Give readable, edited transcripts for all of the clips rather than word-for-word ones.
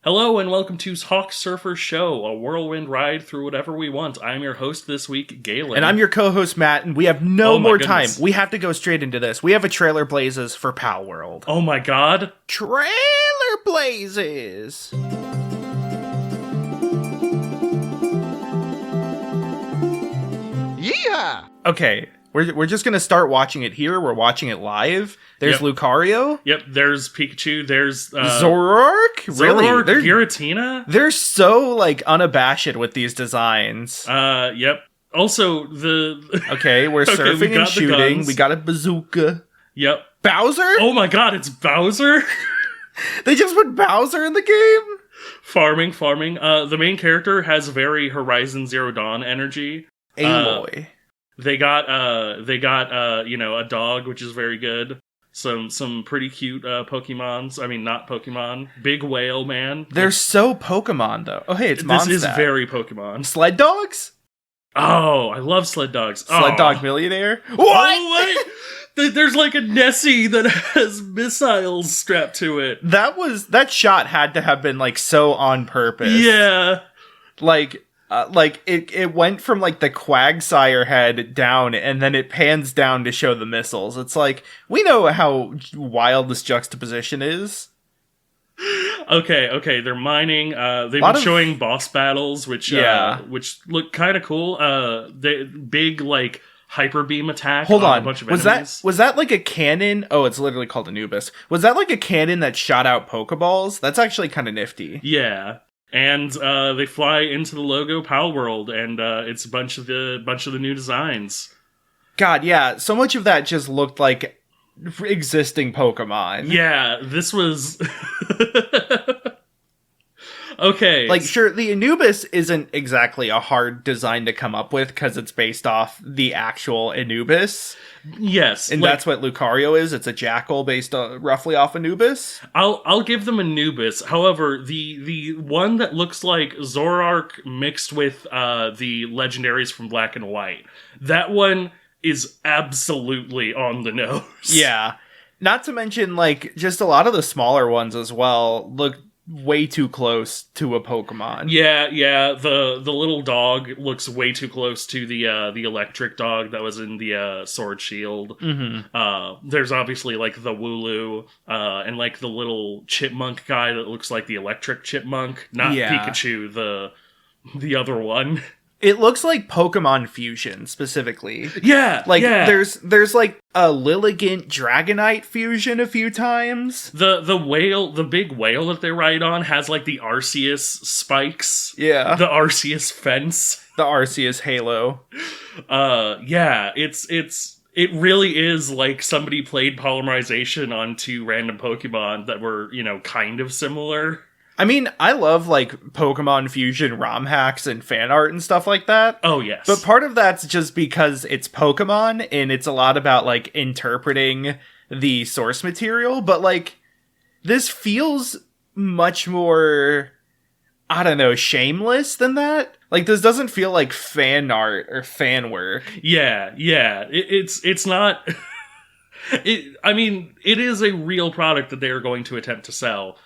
Hello and welcome to Hawk Surfer Show, a whirlwind ride through whatever we want. I'm your host this week, Galen. And I'm your co-host, Matt, and we have no more time. We have to go straight into this. We have a Trailer Blazes for Pal World. Oh my god. Trailer Blazes! Yeehaw! Okay, we're just gonna start watching it here. We're watching it live. There's Lucario. Yep, there's Pikachu, there's... Zoroark? Really? Zoroark, Giratina? They're so, unabashed with these designs. Yep. Also, Okay, we're surfing and shooting. We got a bazooka. Yep. Bowser? Oh my god, it's Bowser? They just put Bowser in the game? Farming. The main character has very Horizon Zero Dawn energy. Aloy. They got a dog, which is very good. Some pretty cute Pokemons. I mean, not Pokemon. Big Whale Man. They're so Pokemon, though. Oh, hey, it's Mondstadt. This is very Pokemon. Sled dogs? Oh, I love sled dogs. Sled dog millionaire? What? Oh, wait! There's like a Nessie that has missiles strapped to it. That shot had to have been so on purpose. Yeah. It went from the Quagsire head down, and then it pans down to show the missiles. It's we know how wild this juxtaposition is. Okay, they're mining. They've been showing boss battles, which look kind of cool. They big hyper beam attack. Hold on, a bunch of enemies. Was that a cannon? Oh, it's literally called Anubis. Was that a cannon that shot out Pokeballs? That's actually kind of nifty. Yeah. And they fly into the logo Pal World, and it's a bunch of the new designs. God, yeah, so much of that just looked like existing Pokemon. Yeah, this was okay. Sure, the Anubis isn't exactly a hard design to come up with because it's based off the actual Anubis. Yes, and that's what Lucario is. It's a jackal based roughly off Anubis. I'll give them Anubis. However, the one that looks like Zoroark mixed with the legendaries from Black and White, that one is absolutely on the nose. Yeah, not to mention just a lot of the smaller ones as well look way too close to a Pokemon. Yeah. The little dog looks way too close to the electric dog that was in the Sword Shield. Mm-hmm. There's obviously the Wooloo and the little chipmunk guy that looks like the electric chipmunk, not Pikachu, the other one. It looks like Pokemon Fusion, specifically. Yeah, there's a Lilligant Dragonite fusion a few times. The whale, the big whale that they ride on has the Arceus spikes. Yeah. The Arceus fence. The Arceus halo. Yeah, it really is somebody played polymerization onto random Pokemon that were, kind of similar. I mean, I love Pokemon Fusion ROM hacks and fan art and stuff like that. Oh, yes. But part of that's just because it's Pokemon and it's a lot about interpreting the source material. But this feels much more, I don't know, shameless than that. This doesn't feel like fan art or fan work. Yeah. It's not. I mean, it is a real product that they are going to attempt to sell.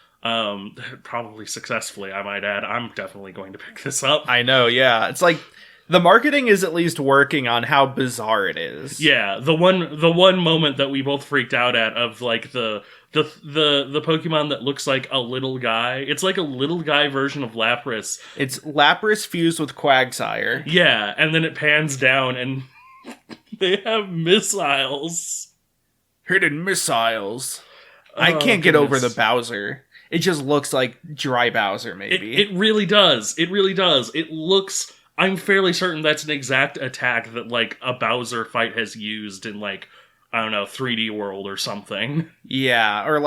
Probably successfully, I might add. I'm definitely going to pick this up. I know, yeah. It's the marketing is at least working on how bizarre it is. Yeah, the one moment that we both freaked out at of the Pokemon that looks like a little guy. It's a little guy version of Lapras. It's Lapras fused with Quagsire. Yeah, and then it pans down and they have missiles. Hidden missiles. I can't get over the Bowser. It just looks like dry Bowser, maybe. It really does. It really does. It looks... I'm fairly certain that's an exact attack that, a Bowser fight has used in, I don't know, 3D World or something. Yeah, or,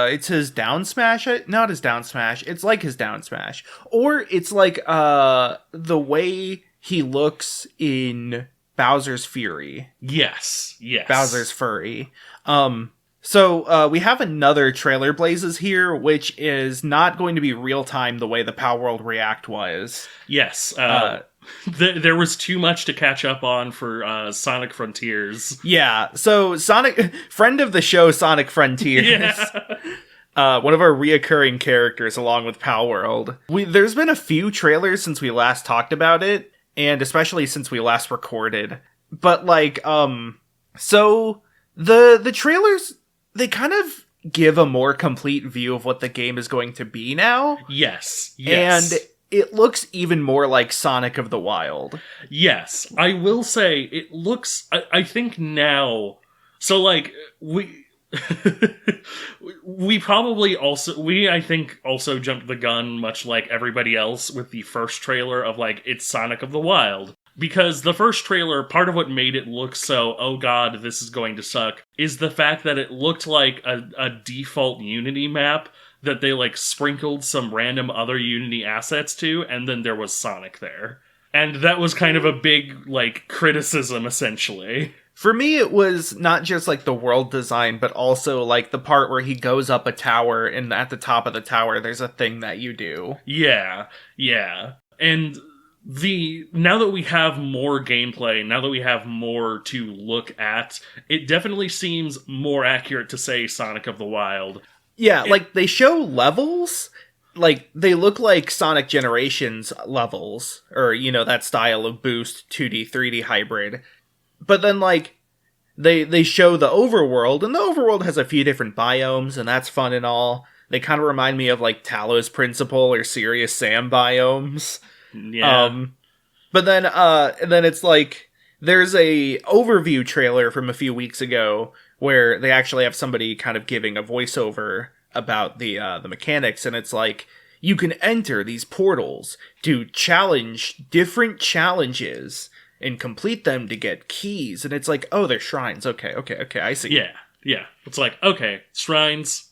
it's his down smash? Not his down smash. It's his down smash. Or it's, the way he looks in Bowser's Fury. Yes. Bowser's Furry. So, we have another Trailer Blazes here, which is not going to be real-time the way the Pal World React was. Yes. There was too much to catch up on for Sonic Frontiers. Yeah, so friend of the show, Sonic Frontiers. Yeah. one of our reoccurring characters along with Palworld. There's been a few trailers since we last talked about it, and especially since we last recorded. But like, so the trailers, they kind of give a more complete view of what the game is going to be now. Yes. And it looks even more like Sonic of the Wild. Yes. I will say, it looks, I think now, so like, I think also jumped the gun, much like everybody else, with the first trailer of like, it's Sonic of the Wild. Because the first trailer, part of what made it look so, oh god, this is going to suck, is the fact that it looked like a default Unity map that they like sprinkled some random other Unity assets to, and then there was Sonic there. And that was kind of a big, like, criticism, essentially. For me, it was not just like the world design, but also like the part where he goes up a tower, and at the top of the tower, there's a thing that you do. Yeah. And now that we have more gameplay, now that we have more to look at, it definitely seems more accurate to say Sonic of the Wild. Yeah, like they show levels, like they look like Sonic Generations levels, or that style of boost 2D 3D hybrid. But then like they show the overworld, and the overworld has a few different biomes, and that's fun and all. They kind of remind me of like Talos Principle or Serious Sam biomes. Yeah. But then it's like there's a overview trailer from a few weeks ago where they actually have somebody kind of giving a voiceover about the mechanics, and it's like you can enter these portals to challenge different challenges and complete them to get keys, and it's like, oh, they're shrines. Okay, I see. Yeah. It's like, okay, shrines.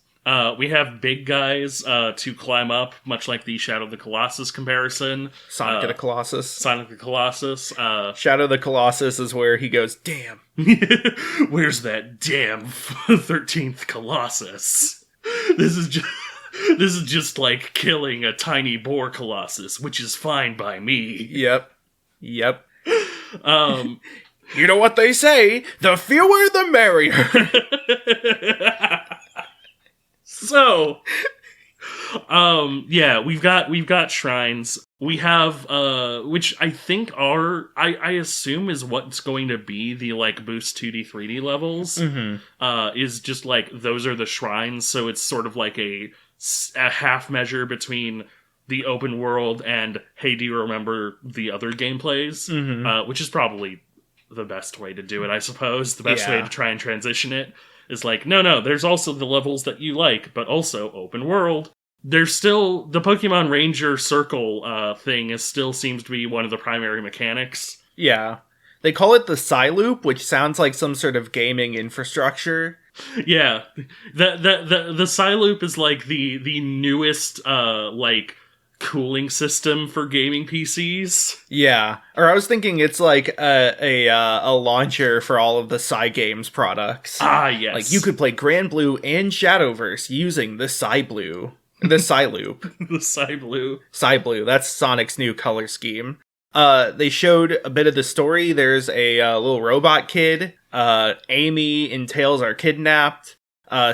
We have big guys to climb up, much like the Shadow of the Colossus comparison. Sonic the Colossus. Shadow of the Colossus is where he goes, damn. Where's that damn 13th Colossus? This is just like killing a tiny boar Colossus, which is fine by me. Yep. You know what they say, the fewer the merrier. So, yeah, we've got shrines. We have, which I think I assume is what's going to be the, like, boost 2D, 3D levels. Mm-hmm. Is just, like, those are the shrines, so it's sort of like a half measure between the open world and, hey, do you remember the other gameplays? Mm-hmm. Which is probably the best way to do it, I suppose. The best way to try and transition it. Is like, no, there's also the levels that you like, but also open world. There's still, the Pokemon Ranger Circle thing still seems to be one of the primary mechanics. Yeah. They call it the Psyloop, which sounds like some sort of gaming infrastructure. Yeah. The Psyloop is like the newest, like, cooling system for gaming PCs. Yeah. Or I was thinking it's like a launcher for all of the Cygames products. Ah, yes. Like you could play Grand Blue and Shadowverse using the Psyloop. The Psyblue, that's Sonic's new color scheme. They showed a bit of the story. There's a little robot kid. Amy and Tails are kidnapped.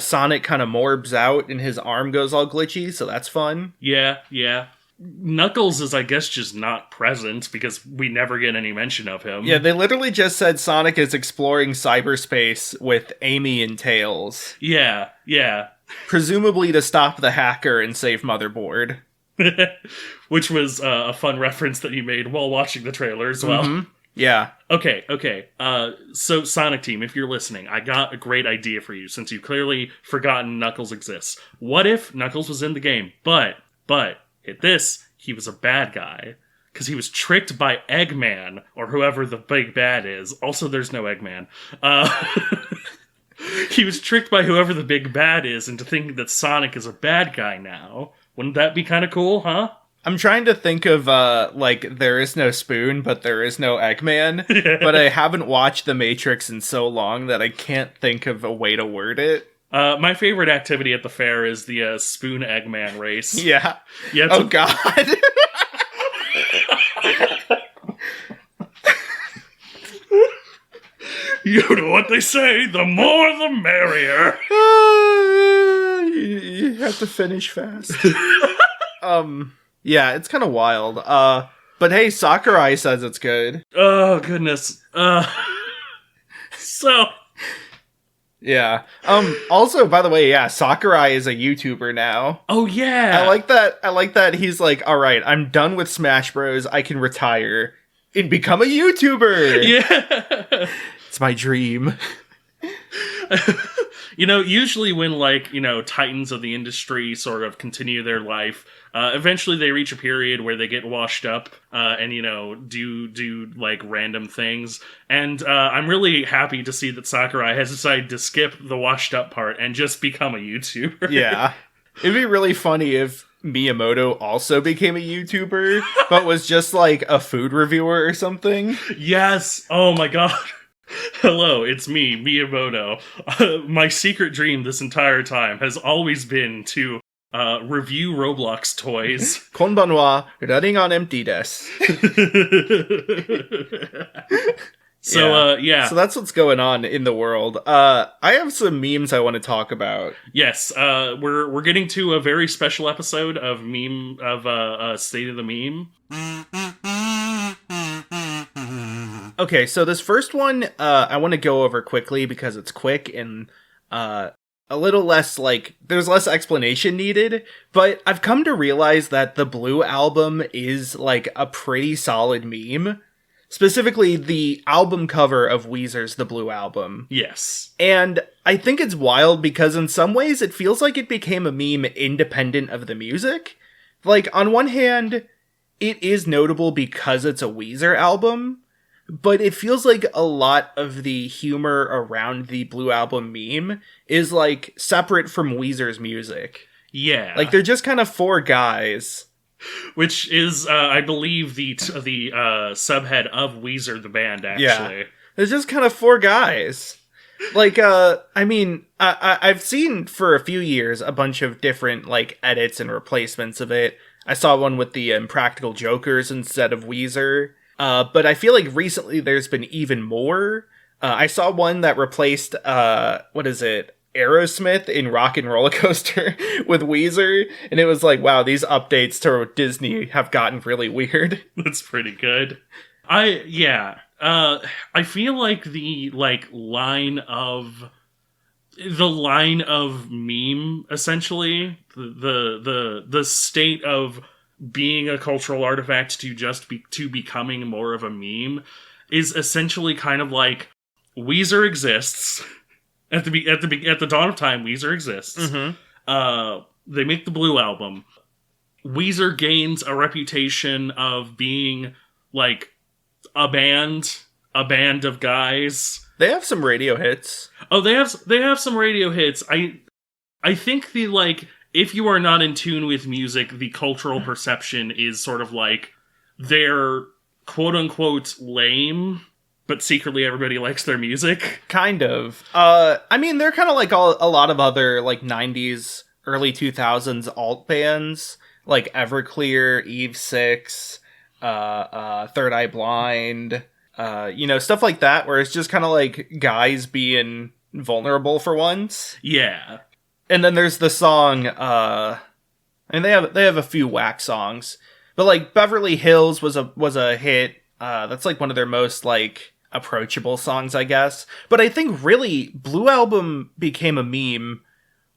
Sonic kind of morbs out and his arm goes all glitchy, so that's fun. Yeah. Knuckles is, I guess, just not present because we never get any mention of him. Yeah, they literally just said Sonic is exploring cyberspace with Amy and Tails. Yeah. Presumably to stop the hacker and save Motherboard. Which was a fun reference that you made while watching the trailer as well. Mm-hmm. Yeah. Okay. So Sonic Team, if you're listening, I got a great idea for you, since you've clearly forgotten Knuckles exists. What if Knuckles was in the game, but, hit this, he was a bad guy, because he was tricked by Eggman, or whoever the big bad is. Also, there's no Eggman. He was tricked by whoever the big bad is into thinking that Sonic is a bad guy now. Wouldn't that be kind of cool, huh? I'm trying to think of, like, there is no spoon, but there is no Eggman. But I haven't watched The Matrix in so long that I can't think of a way to word it. My favorite activity at the fair is the spoon Eggman race. Yeah. Oh, God. You know what they say, the more the merrier. have to finish fast. Yeah, it's kind of wild. But hey, Sakurai says it's good. Oh, goodness. So... Yeah. Also, by the way, yeah, Sakurai is a YouTuber now. Oh, yeah. I like that he's like, all right, I'm done with Smash Bros. I can retire and become a YouTuber. Yeah. It's my dream. Usually when, titans of the industry sort of continue their life, eventually they reach a period where they get washed up, and, do random things. And, I'm really happy to see that Sakurai has decided to skip the washed up part and just become a YouTuber. Yeah. It'd be really funny if Miyamoto also became a YouTuber, but was just, a food reviewer or something. Yes! Oh my god. Hello, it's me, Miyamoto. My secret dream this entire time has always been to review Roblox toys. Konbanwa, running on empty desk. So that's what's going on in the world. I have some memes I want to talk about. Yes, we're getting to a very special episode of State of the Meme. Okay, so this first one, I want to go over quickly because it's quick and a little less, there's less explanation needed, but I've come to realize that the Blue Album is, a pretty solid meme. Specifically, the album cover of Weezer's The Blue Album. Yes. And I think it's wild because in some ways it feels like it became a meme independent of the music. On one hand, it is notable because it's a Weezer album, but it feels like a lot of the humor around the Blue Album meme is, separate from Weezer's music. Yeah. They're just kind of four guys. Which is, I believe, the subhead of Weezer, the band, actually. Yeah. It's just kind of four guys. I've seen for a few years a bunch of different, edits and replacements of it. I saw one with the Impractical Jokers instead of Weezer. But I feel like recently there's been even more. I saw one that replaced, Aerosmith in Rock and Roller Coaster with Weezer, and it was wow, these updates to Disney have gotten really weird. That's pretty good. I feel like the line of meme, essentially, the state of being a cultural artifact to becoming more of a meme is essentially kind of Weezer exists. At the dawn of time, Weezer exists. Mm-hmm. They make the Blue Album. Weezer gains a reputation of being a band of guys. They have some radio hits. Oh, they have some radio hits. I think if you are not in tune with music, the cultural perception is sort of they're quote unquote lame. But secretly everybody likes their music. Kind of. They're kind of a lot of other 90s, early 2000s alt bands, Everclear, Eve 6, Third Eye Blind, stuff like that, where it's just kind of guys being vulnerable for once. Yeah. And then there's the song, they have a few whack songs, but Beverly Hills was a hit. That's one of their most approachable songs, I guess. But I think really Blue Album became a meme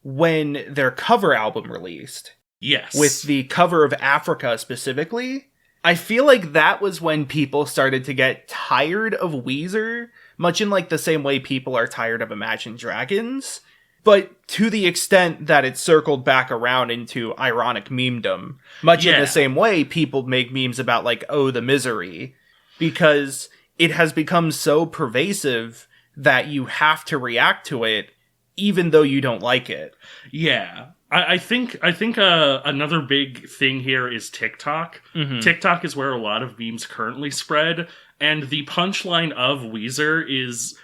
when their cover album released. Yes. With the cover of Africa specifically. I feel like that was when people started to get tired of Weezer, much in the same way people are tired of Imagine Dragons. But to the extent that it circled back around into ironic memedom. Much in the same way people make memes about Oh, the Misery. Because it has become so pervasive that you have to react to it, even though you don't like it. Yeah. I think another big thing here is TikTok. Mm-hmm. TikTok is where a lot of memes currently spread, and the punchline of Weezer is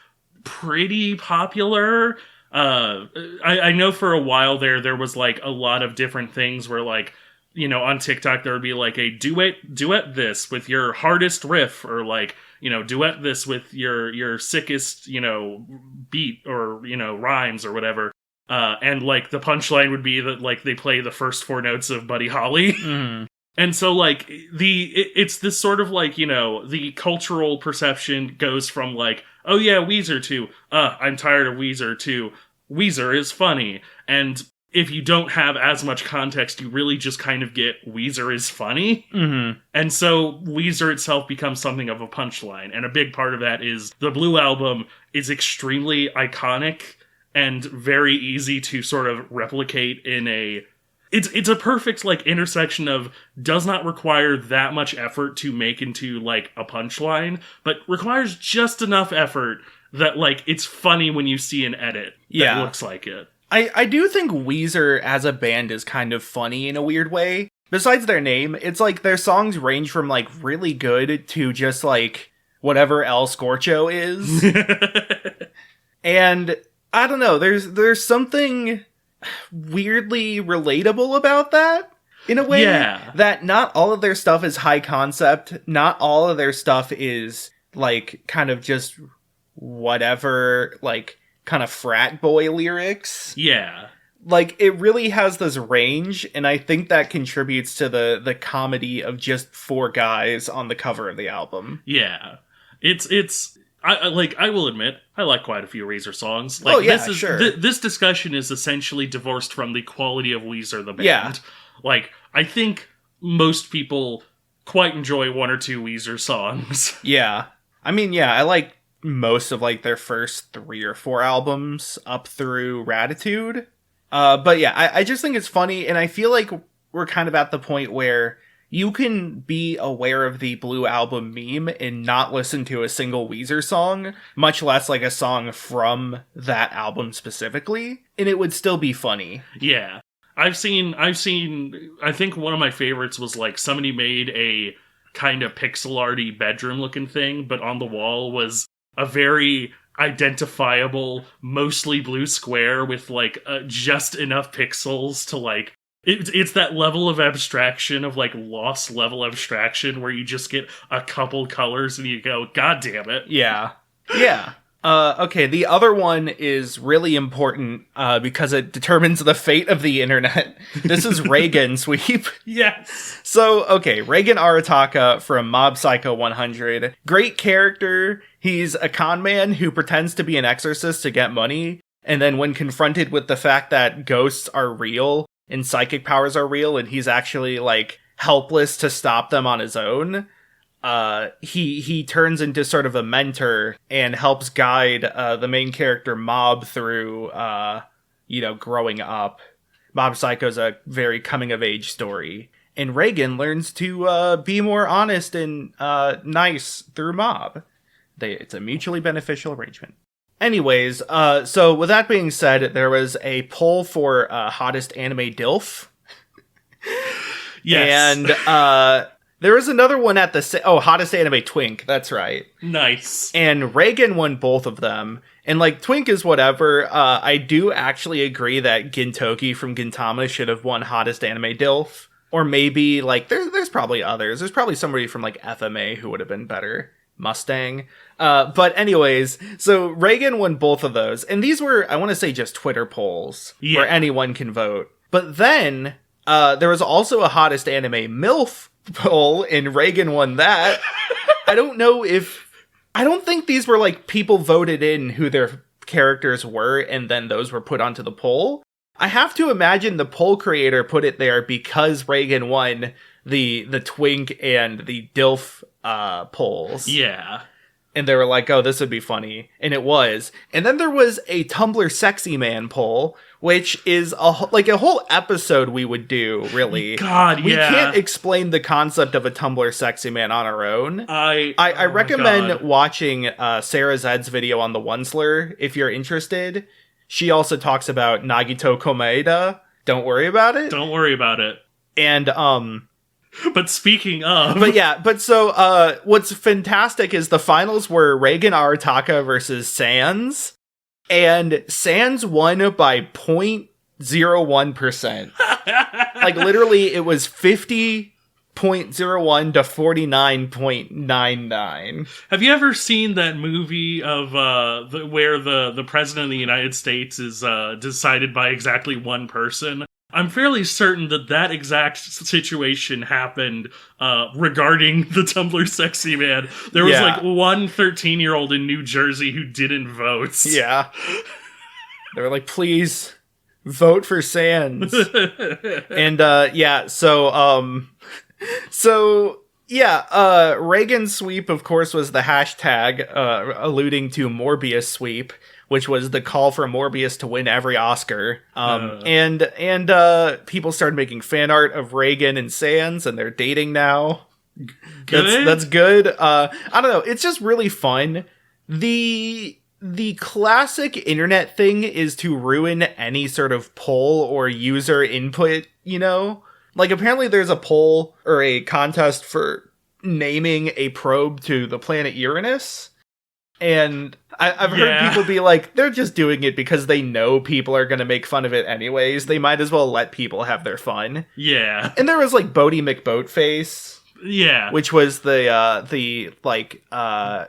pretty popular. I know for a while there was a lot of different things where on TikTok there would be a duet this with your hardest riff, or duet this with your sickest, beat or, rhymes or whatever. And, like, the punchline would be that, like, they play the first 4 notes of Buddy Holly. Mm. And so, like, it's this sort of, like, you know, the cultural perception goes from, like, oh yeah, Weezer to, I'm tired of Weezer to, Weezer is funny. And if you don't have as much context, you really just kind of get Weezer is funny. Mm-hmm. And so Weezer itself becomes something of a punchline. And a big part of that is the Blue Album is extremely iconic and very easy to sort of replicate in a... It's a perfect, like, intersection of does not require that much effort to make into, like, a punchline, but requires just enough effort that, like, it's funny when you see an edit that looks like it. I do think Weezer as a band is kind of funny in a weird way. Besides their name, it's like their songs range from, like, really good to just, like, whatever El Scorcho is. And I don't know, there's something weirdly relatable about that in a way. That not all of their stuff is high concept, not all of their stuff is like kind of just whatever, like kind of frat boy lyrics. Like it really has this range, and I think that contributes to the comedy of just 4 guys on the cover of the album. It's I will admit, I like quite a few Weezer songs. Like, this discussion is essentially divorced from the quality of Weezer, the band. Yeah. Like, I think most people quite enjoy 1 or 2 Weezer songs. Yeah. I mean, yeah, I like most of, like, their first 3 or 4 albums up through Ratitude. But yeah, I just think it's funny, and I feel like we're kind of at the point where you can be aware of the Blue Album meme and not listen to a single Weezer song, much less like a song from that album specifically, and it would still be funny. Yeah. I've seen, I think one of my favorites was like somebody made a kind of pixel arty bedroom looking thing, but on the wall was a very identifiable, mostly blue square with like just enough pixels to like, it's that level of abstraction, of like lost level abstraction, where you just get a couple colors and you go, God damn it. Yeah. Yeah. Okay, the other one is really important because it determines the fate of the internet. This is Reigensweep. Yes. So, okay, Reigen Arataka from Mob Psycho 100. Great character. He's a con man who pretends to be an exorcist to get money, and then when confronted with the fact that ghosts are real and psychic powers are real, and he's actually, like, helpless to stop them on his own, he turns into sort of a mentor and helps guide the main character Mob through, growing up. Mob Psycho's a very coming-of-age story. And Reigen learns to be more honest and nice through Mob. It's a mutually beneficial arrangement. Anyways, so with that being said, there was a poll for hottest anime DILF. Yes. And there was another one at the... hottest anime twink. That's right. Nice. And Reigen won both of them. And, like, twink is whatever. I do actually agree that Gintoki from Gintama should have won hottest anime DILF. Or maybe, like, there's probably others. There's probably somebody from, like, FMA who would have been better. Mustang. But anyways, so Reigen won both of those. And these were, I want to say, just Twitter polls where anyone can vote. But then there was also a hottest anime MILF poll, and Reigen won that. I don't think these were like people voted in who their characters were, and then those were put onto the poll. I have to imagine the poll creator put it there because Reigen won the twink and the DILF polls. Yeah. And they were like, oh, this would be funny. And it was. And then there was a Tumblr sexy man poll, which is a whole episode we would do, really. God, yeah. We can't explain the concept of a Tumblr sexy man on our own. I recommend watching Sarah Zed's video on the Onceler if you're interested. She also talks about Nagito Komaeda. Don't worry about it. Don't worry about it. And, But speaking of... so what's fantastic is the finals were Reigen Arataka versus Sans, and Sans won by 0.01%. Like, literally, it was 50 0.01 to 49.99. Have you ever seen that movie of where the president of the United States is decided by exactly one person? I'm fairly certain that exact situation happened regarding the Tumblr sexy man. There was like one 13-year-old in New Jersey who didn't vote. Yeah. They were like, please vote for Sans. And Reigensweep, of course, was the hashtag alluding to Morbius sweep, which was the call for Morbius to win every Oscar. And people started making fan art of Reagan and Sans, and they're dating now. Good. That's good. I don't know. It's just really fun. The classic internet thing is to ruin any sort of poll or user input, you know? Like, apparently there's a poll or a contest for naming a probe to the planet Uranus. And I've heard people be like, they're just doing it because they know people are going to make fun of it anyways. They might as well let people have their fun. Yeah. And there was, like, Bodie McBoatface. Yeah. Which was the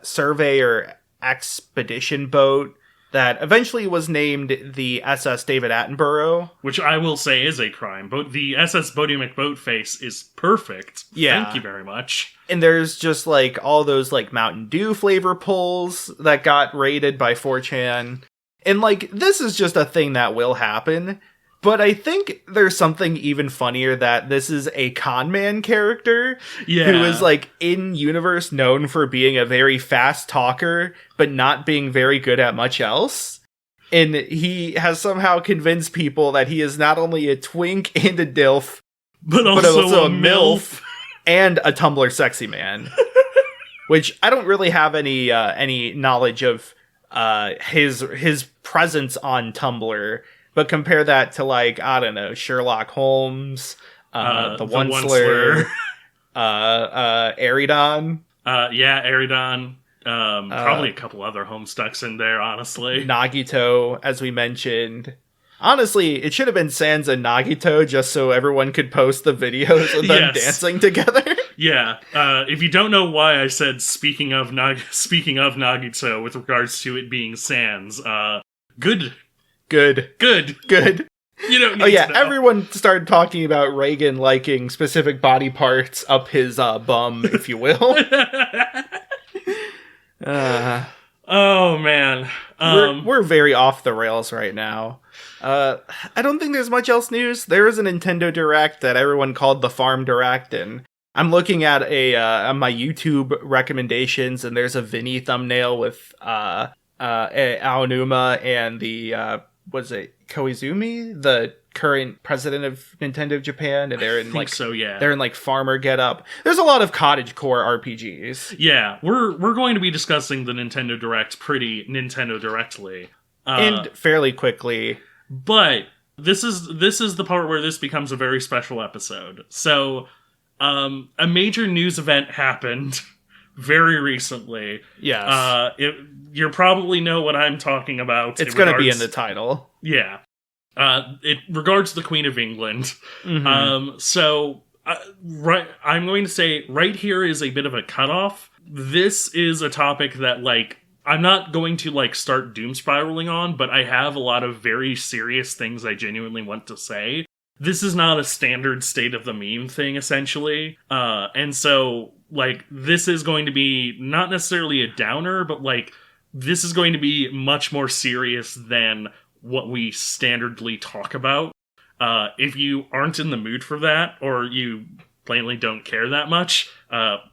survey or expedition boat that eventually was named the SS David Attenborough. Which I will say is a crime. But the SS Bodie McBoatface is perfect. Yeah. Thank you very much. And there's just, like, all those, like, Mountain Dew flavor polls that got rated by 4chan. And, like, this is just a thing that will happen. But I think there's something even funnier that this is a con man character who is, like, in universe known for being a very fast talker, but not being very good at much else. And he has somehow convinced people that he is not only a twink and a dilf, but also a MILF. And a Tumblr sexy man. Which I don't really have any knowledge of his presence on Tumblr. But compare that to, like, I don't know, Sherlock Holmes, the Once-ler, Aridon. Aridon. Probably a couple other Homestucks in there, honestly. Nagito, as we mentioned. Honestly, it should have been Sans and Nagito just so everyone could post the videos of them dancing together. Yeah. If you don't know why I said speaking of Nagito with regards to it being Sans, Good. You don't need to know. Everyone started talking about Reagan liking specific body parts up his bum, if you will. Oh, man. We're very off the rails right now. I don't think there's much else news. There is a Nintendo Direct that everyone called the Farm Direct, and I'm looking at my YouTube recommendations, and there's a Vinny thumbnail with Aonuma and the was it Koizumi, the current president of Nintendo Japan, and they're in they're in like farmer getup. There's a lot of cottagecore RPGs. Yeah, we're going to be discussing the Nintendo Direct pretty Nintendo Directly, and fairly quickly. But this is the part where this becomes a very special episode. So, a major news event happened very recently. Yes. You probably know what I'm talking about. It's going to be in the title. Yeah. It regards the Queen of England. Mm-hmm. I'm going to say right here is a bit of a cutoff. This is a topic that, like, I'm not going to, like, start doom spiraling on, but I have a lot of very serious things I genuinely want to say. This is not a standard state of the meme thing, essentially. And so, like, this is going to be not necessarily a downer, but, like, this is going to be much more serious than what we standardly talk about. If you aren't in the mood for that, or you plainly don't care that much,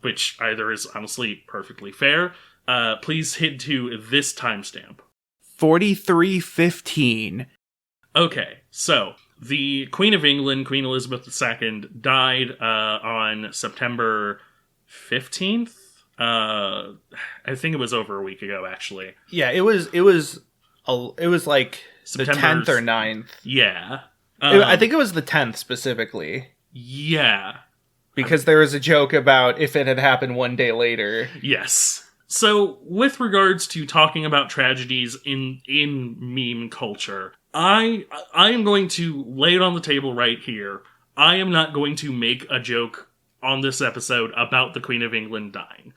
which either is honestly perfectly fair, please head to this timestamp. 43:15. Okay, so the Queen of England, Queen Elizabeth II, died on September 15th. I think it was over a week ago, actually. Yeah, it was like the 10th or 9th. Yeah. I think it was the 10th specifically. Yeah. Because there was a joke about if it had happened one day later. Yes. So, with regards to talking about tragedies in meme culture, I am going to lay it on the table right here. I am not going to make a joke on this episode about the Queen of England dying.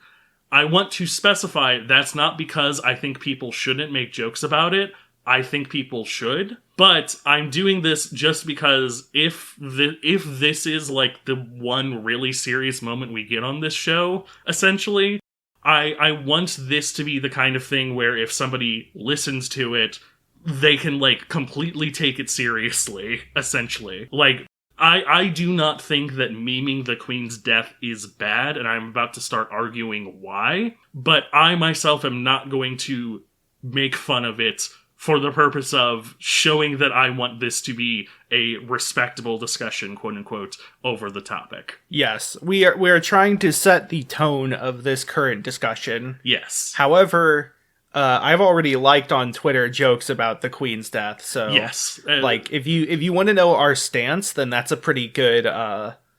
I want to specify that's not because I think people shouldn't make jokes about it. I think people should. But I'm doing this just because if this is like the one really serious moment we get on this show, essentially, I want this to be the kind of thing where if somebody listens to it, they can, like, completely take it seriously, essentially. Like, I do not think that memeing the Queen's death is bad, and I'm about to start arguing why, but I myself am not going to make fun of it for the purpose of showing that I want this to be a respectable discussion, quote-unquote, over the topic. Yes, we are trying to set the tone of this current discussion. Yes. However, I've already liked on Twitter jokes about the Queen's death, so yes, like if you want to know our stance, then that's a pretty good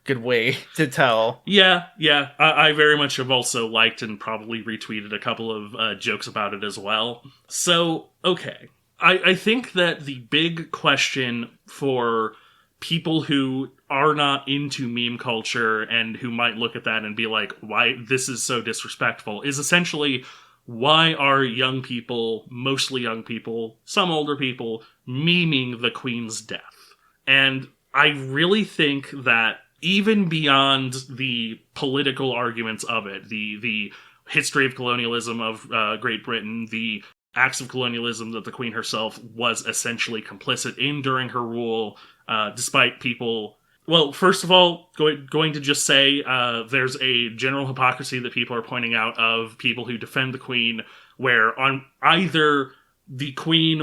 way to tell. Yeah. I very much have also liked and probably retweeted a couple of jokes about it as well. So, okay. I think that the big question for people who are not into meme culture and who might look at that and be like, why this is so disrespectful, is essentially, why are young people, mostly young people, some older people, memeing the Queen's death? And I really think that even beyond the political arguments of it, the history of colonialism of Great Britain, the acts of colonialism that the Queen herself was essentially complicit in during her rule, despite people... Well, first of all, going to just say there's a general hypocrisy that people are pointing out of people who defend the Queen, where on either the Queen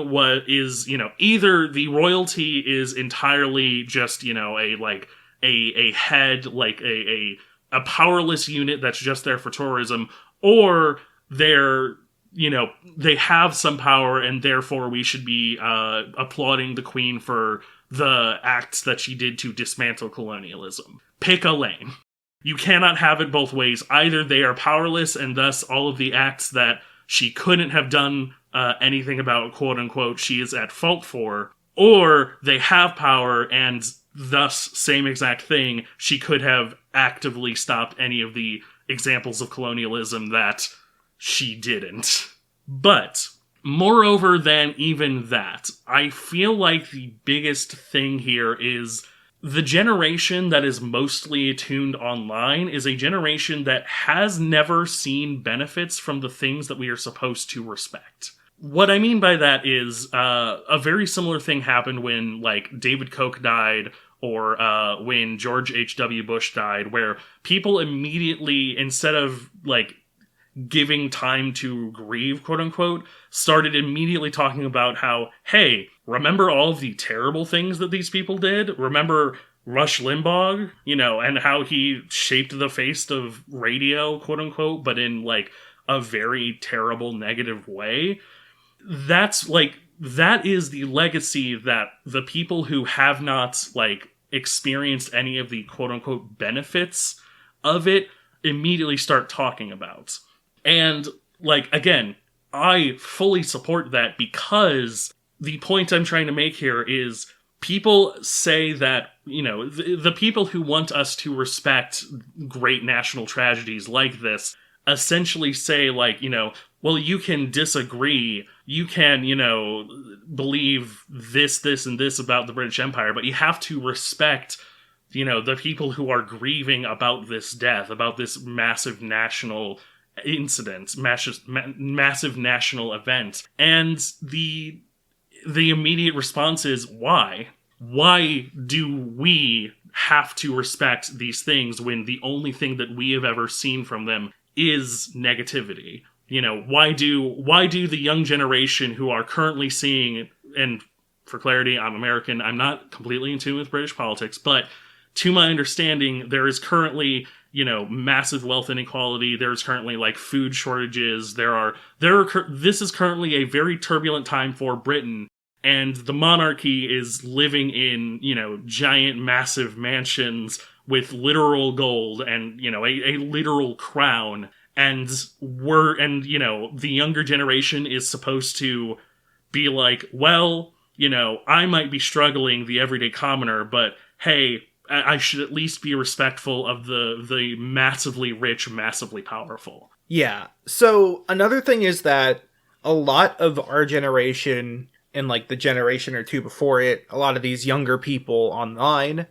either the royalty is entirely just, a head, like a powerless unit that's just there for tourism, or they have some power and therefore we should be applauding the Queen for the acts that she did to dismantle colonialism. Pick a lane. You cannot have it both ways. Either they are powerless and thus all of the acts that she couldn't have done anything about, quote-unquote, she is at fault for, or they have power and thus, same exact thing, she could have actively stopped any of the examples of colonialism that she didn't. But moreover than even that, I feel like the biggest thing here is the generation that is mostly attuned online is a generation that has never seen benefits from the things that we are supposed to respect. What I mean by that is a very similar thing happened when, like, David Koch died, or when George H.W. Bush died, where people immediately, instead of, like, giving time to grieve, quote-unquote, started immediately talking about how, hey, remember all of the terrible things that these people did? Remember Rush Limbaugh, and how he shaped the face of radio, quote-unquote, but in, like, a very terrible, negative way? That is the legacy that the people who have not, like, experienced any of the quote-unquote benefits of it immediately start talking about. And, like, again, I fully support that because the point I'm trying to make here is people say that, the people who want us to respect great national tragedies like this essentially say, like, well, you can disagree, you can, believe this, and this about the British Empire, but you have to respect, the people who are grieving about this death, about this massive national incident, massive national event. And the immediate response is, why? Why do we have to respect these things when the only thing that we have ever seen from them is negativity? Why do the young generation who are currently seeing, and for clarity, I'm American, I'm not completely in tune with British politics, but to my understanding, there is currently, massive wealth inequality. There's currently, like, food shortages. This is currently a very turbulent time for Britain, and the monarchy is living in, giant, massive mansions with literal gold and, a literal crown. And the younger generation is supposed to be like, well, I might be struggling, the everyday commoner, but hey, I should at least be respectful of the massively rich, massively powerful. Yeah. So another thing is that a lot of our generation and like the generation or two before it, a lot of these younger people online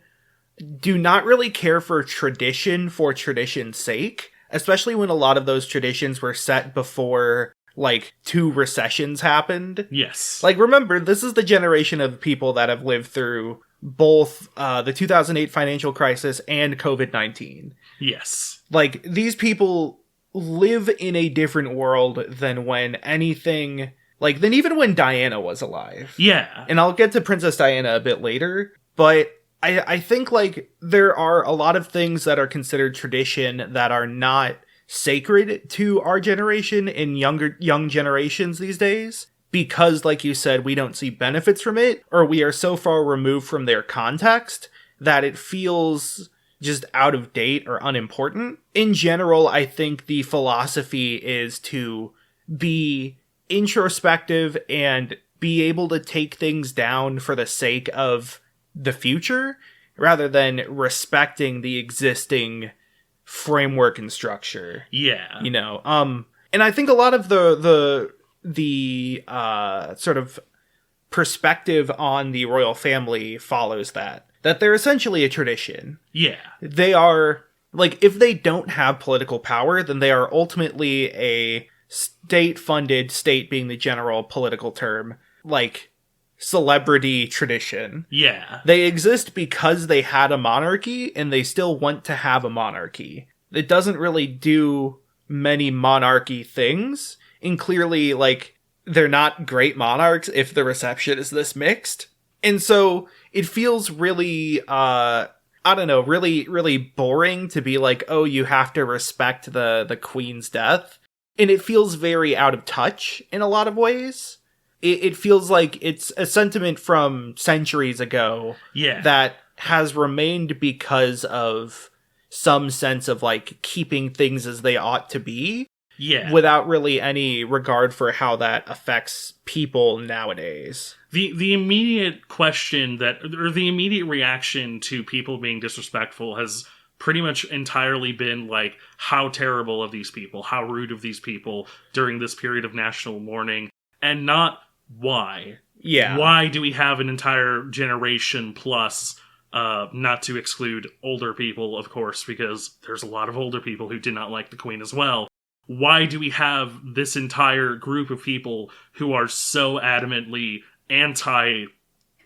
do not really care for tradition for tradition's sake, especially when a lot of those traditions were set before like 2 recessions happened. Yes. Like, remember, this is the generation of people that have lived through both the 2008 financial crisis and COVID-19. Yes. Like, these people live in a different world than when anything, like, than even when Diana was alive. Yeah. And I'll get to Princess Diana a bit later, but I think, like, there are a lot of things that are considered tradition that are not sacred to our generation and young generations these days, because, like you said, we don't see benefits from it, or we are so far removed from their context that it feels just out of date or unimportant. In general, I think the philosophy is to be introspective and be able to take things down for the sake of the future, rather than respecting the existing framework and structure. Yeah. You know, and I think a lot of the sort of perspective on the royal family follows that they're essentially a tradition. Yeah. They are, like, if they don't have political power, then they are ultimately a state-funded, state being the general political term, like, celebrity tradition. Yeah. They exist because they had a monarchy, and they still want to have a monarchy. It doesn't really do many monarchy things, and clearly, like, they're not great monarchs if the reception is this mixed. And so it feels really, I don't know, really, really boring to be like, oh, you have to respect the queen's death. And it feels very out of touch in a lot of ways. It feels like it's a sentiment from centuries ago that has remained because of some sense of, like, keeping things as they ought to be. Yeah. Without really any regard for how that affects people nowadays. The immediate question or the immediate reaction to people being disrespectful has pretty much entirely been like, how terrible of these people, how rude of these people during this period of national mourning, and not why. Yeah. Why do we have an entire generation plus, not to exclude older people, of course, because there's a lot of older people who did not like the Queen as well. Why do we have this entire group of people who are so adamantly anti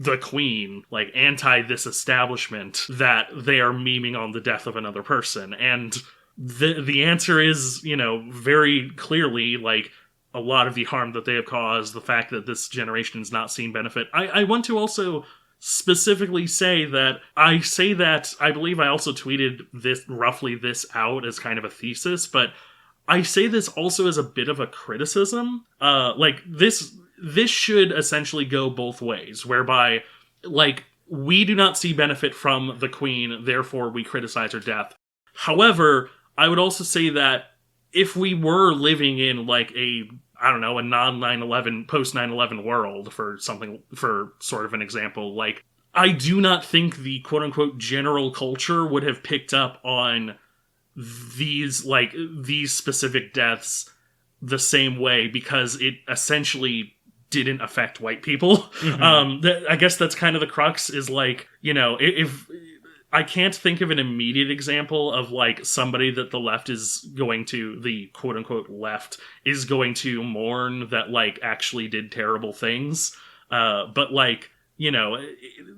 the Queen, like anti this establishment, that they are memeing on the death of another person? And the answer is, you know, very clearly, like, a lot of the harm that they have caused, the fact that this generation has not seen benefit. I want to also specifically say that I believe I also tweeted this out as kind of a thesis, but I say this also as a bit of a criticism. Like, this should essentially go both ways, whereby, like, we do not see benefit from the Queen, therefore we criticize her death. However, I would also say that if we were living in, like, a non-9/11, post-9/11 world, for sort of an example, like, I do not think the quote-unquote general culture would have picked up on these specific deaths the same way, because it essentially didn't affect white people. Mm-hmm. I guess that's kind of the crux, is, like, you know, if I can't think of an immediate example of, like, somebody that the quote-unquote left is going to mourn that, like, actually did terrible things. But, like, you know,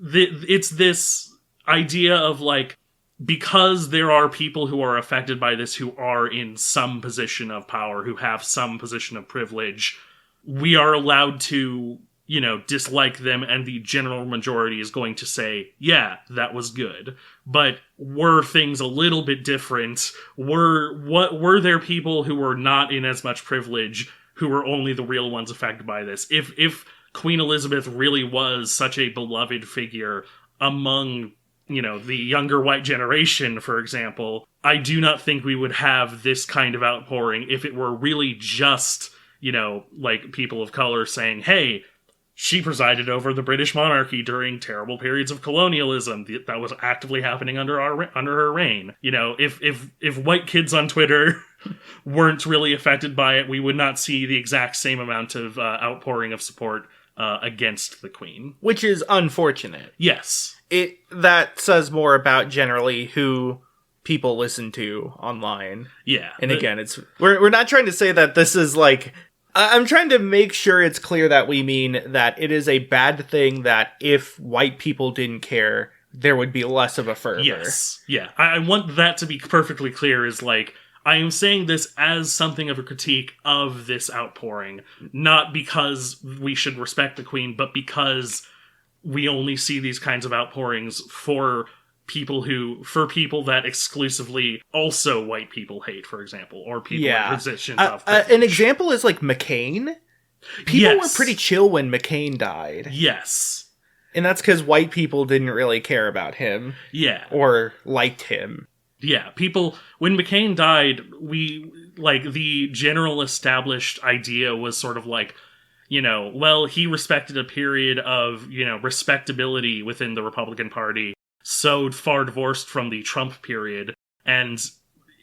it's this idea of, like, because there are people who are affected by this who are in some position of power, who have some position of privilege, we are allowed to, you know, dislike them, and the general majority is going to say, yeah, that was good. But were things a little bit different? Were there people who were not in as much privilege who were only the real ones affected by this? If Queen Elizabeth really was such a beloved figure among, you know, the younger white generation, for example, I do not think we would have this kind of outpouring if it were really just, you know, like, people of color saying, hey, She presided over the British monarchy during terrible periods of colonialism that was actively happening under her reign. You know, if white kids on Twitter weren't really affected by it, we would not see the exact same amount of outpouring of support against the Queen. Which is unfortunate. Yes. That says more about generally who people listen to online. Yeah. And again, we're not trying to say that this is like... I'm trying to make sure it's clear that we mean that it is a bad thing that if white people didn't care, there would be less of a fervor. Yes. Yeah. I want that to be perfectly clear, is like, I am saying this as something of a critique of this outpouring, not because we should respect the Queen, but because we only see these kinds of outpourings for people that exclusively also white people hate, for example, or people in positions of privilege. An example is like McCain. People were pretty chill when McCain died. Yes. And that's because white people didn't really care about him. Yeah. Or liked him. Yeah, when McCain died, the general established idea was sort of like, you know, well, he respected a period of, you know, respectability within the Republican Party, so far divorced from the Trump period. And,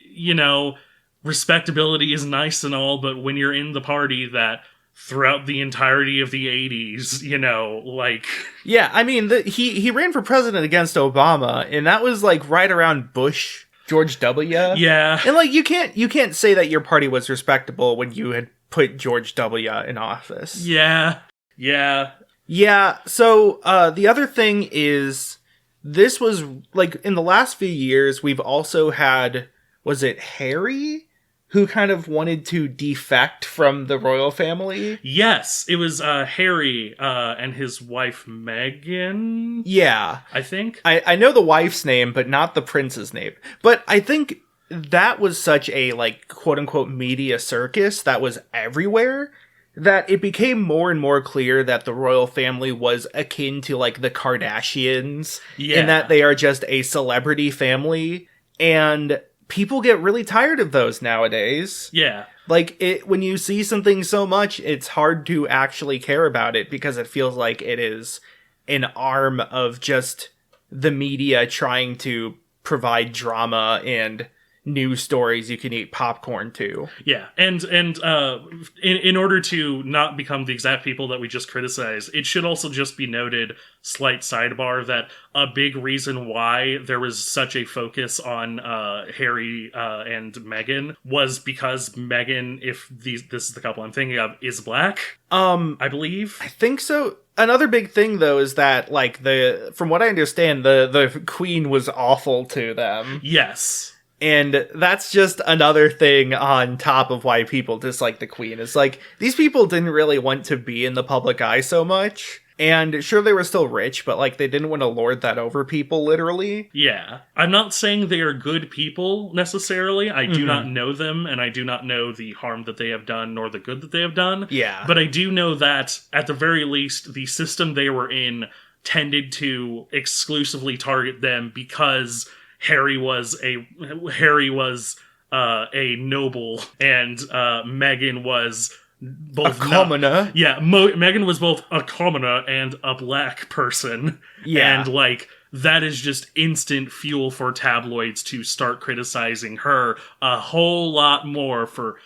you know, respectability is nice and all, but when you're in the party that throughout the entirety of the 80s, you know, like... Yeah, I mean, he ran for president against Obama, and that was, like, right around Bush, George W. Yeah. And, like, you can't say that your party was respectable when you had put George W. in office. Yeah. Yeah. Yeah, so, the other thing is... This was, like, in the last few years, we've also had, was it Harry, who kind of wanted to defect from the royal family? Yes, it was Harry and his wife Meghan. Yeah. I think. I know the wife's name, but not the prince's name. But I think that was such a, like, quote-unquote media circus that was everywhere, that it became more and more clear that the royal family was akin to, like, the Kardashians. Yeah. In that they are just a celebrity family. And people get really tired of those nowadays. Yeah. Like, when you see something so much, it's hard to actually care about it because it feels like it is an arm of just the media trying to provide drama and news stories you can eat popcorn to. Yeah, and in order to not become the exact people that we just criticized, it should also just be noted, slight sidebar, that a big reason why there was such a focus on Harry and Meghan was because Meghan, if this is the couple I'm thinking of, is black. I believe. I think so. Another big thing, though, is that, like, from what I understand, the Queen was awful to them. Yes. And that's just another thing on top of why people dislike the Queen. It's like, these people didn't really want to be in the public eye so much. And sure, they were still rich, but, like, they didn't want to lord that over people, literally. Yeah. I'm not saying they are good people, necessarily. I do not know them, and I do not know the harm that they have done, nor the good that they have done. Yeah. But I do know that, at the very least, the system they were in tended to exclusively target them because Harry was a noble, and Meghan was both a commoner. Meghan was both a commoner and a black person. Yeah. And, like, that is just instant fuel for tabloids to start criticizing her a whole lot more for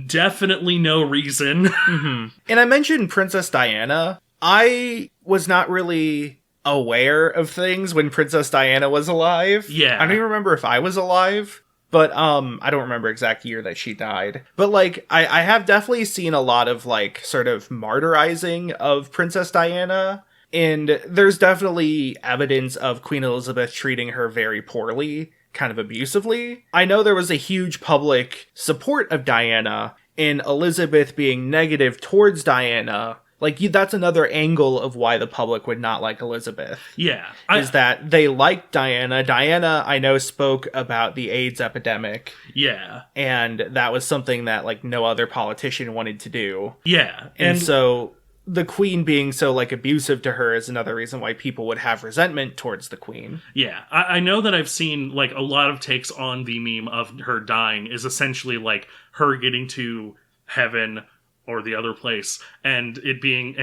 definitely no reason. Mm-hmm. And I mentioned Princess Diana. I was not really aware of things when Princess Diana was alive. Yeah. I don't even remember if I was alive. But, I don't remember exact year that she died. But, like, I have definitely seen a lot of, like, sort of martyrizing of Princess Diana. And there's definitely evidence of Queen Elizabeth treating her very poorly, kind of abusively. I know there was a huge public support of Diana, and Elizabeth being negative towards Diana. Like, that's another angle of why the public would not like Elizabeth. Yeah. Is that they liked Diana. Diana, I know, spoke about the AIDS epidemic. Yeah. And that was something that, like, no other politician wanted to do. Yeah. And so the Queen being so, like, abusive to her is another reason why people would have resentment towards the Queen. Yeah. I know that I've seen, like, a lot of takes on the meme of her dying is essentially, like, her getting to heaven or the other place, and it being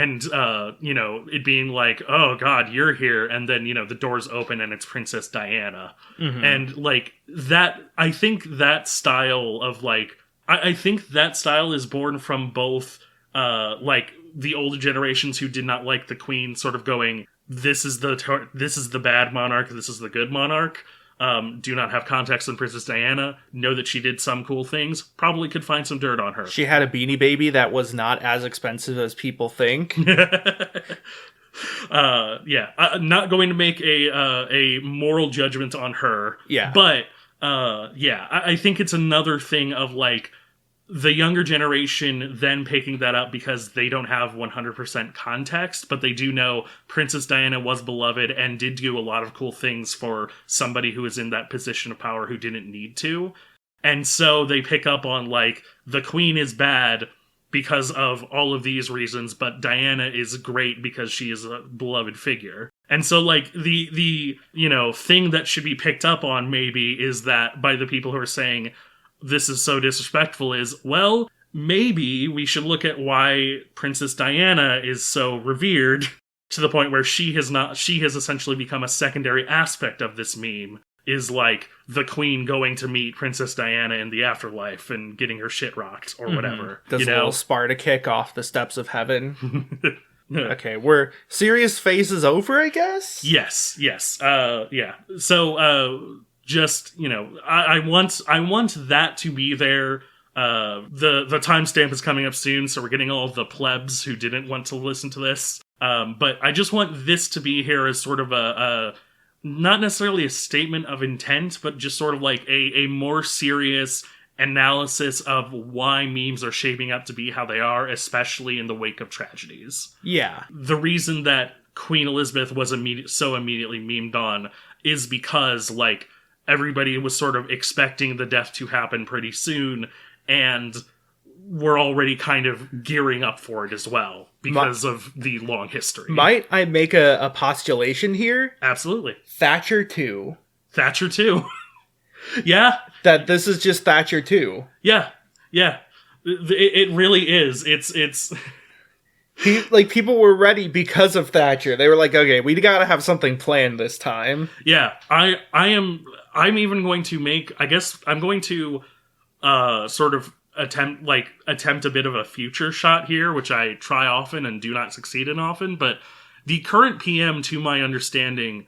like, oh god, you're here, and then the doors open and it's Princess Diana. And like that, I think that style of like, I think that style is born from both like the older generations who did not like the queen sort of going, this is the bad monarch, this is the good monarch. Do not have context on Princess Diana, know that she did some cool things, probably could find some dirt on her. She had a Beanie Baby that was not as expensive as people think. Not going to make a moral judgment on her. Yeah. But, I think it's another thing of, like, the younger generation then picking that up because they don't have 100% context, but they do know Princess Diana was beloved and did do a lot of cool things for somebody who was in that position of power who didn't need to. And so they pick up on, like, the queen is bad because of all of these reasons, but Diana is great because she is a beloved figure. And so, like, the thing that should be picked up on maybe is that by the people who are saying, this is so disrespectful, is, well, maybe we should look at why Princess Diana is so revered to the point where she has essentially become a secondary aspect of this meme, is like the queen going to meet Princess Diana in the afterlife and getting her shit rocked or whatever. Does a little Sparta kick off the steps of heaven. Okay, we're serious phase is over, I guess? Yes. Yeah. So, just, I want that to be there. The timestamp is coming up soon, so we're getting all of the plebs who didn't want to listen to this. But I just want this to be here as sort of a not necessarily a statement of intent, but just sort of like a more serious analysis of why memes are shaping up to be how they are, especially in the wake of tragedies. Yeah. The reason that Queen Elizabeth was so immediately memed on is because, like, everybody was sort of expecting the death to happen pretty soon, and we're already kind of gearing up for it as well, because of the long history. Might I make a postulation here? Absolutely. Thatcher 2. Thatcher 2. Yeah. That this is just Thatcher 2. Yeah. It really is. It's... Like, people were ready because of Thatcher. They were like, okay, we gotta have something planned this time. Yeah, I'm even going to make, I guess, I'm going to sort of attempt a bit of a future shot here, which I try often and do not succeed in often, but the current PM, to my understanding,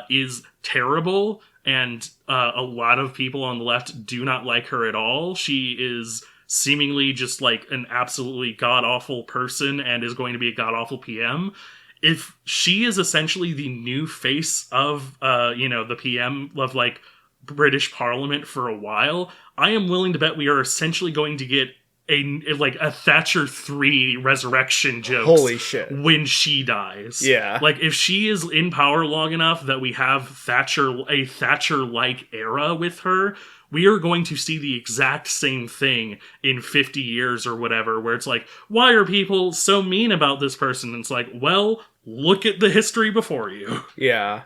is terrible, and a lot of people on the left do not like her at all. She is seemingly just like an absolutely god-awful person and is going to be a god-awful PM. If she is essentially the new face of, the PM of, like, British Parliament for a while, I am willing to bet we are essentially going to get a Thatcher 3 resurrection joke. Holy shit. When she dies. Yeah. Like, if she is in power long enough that we have a Thatcher-like era with her, we are going to see the exact same thing in 50 years or whatever, where it's like, why are people so mean about this person? And it's like, well, look at the history before you. Yeah.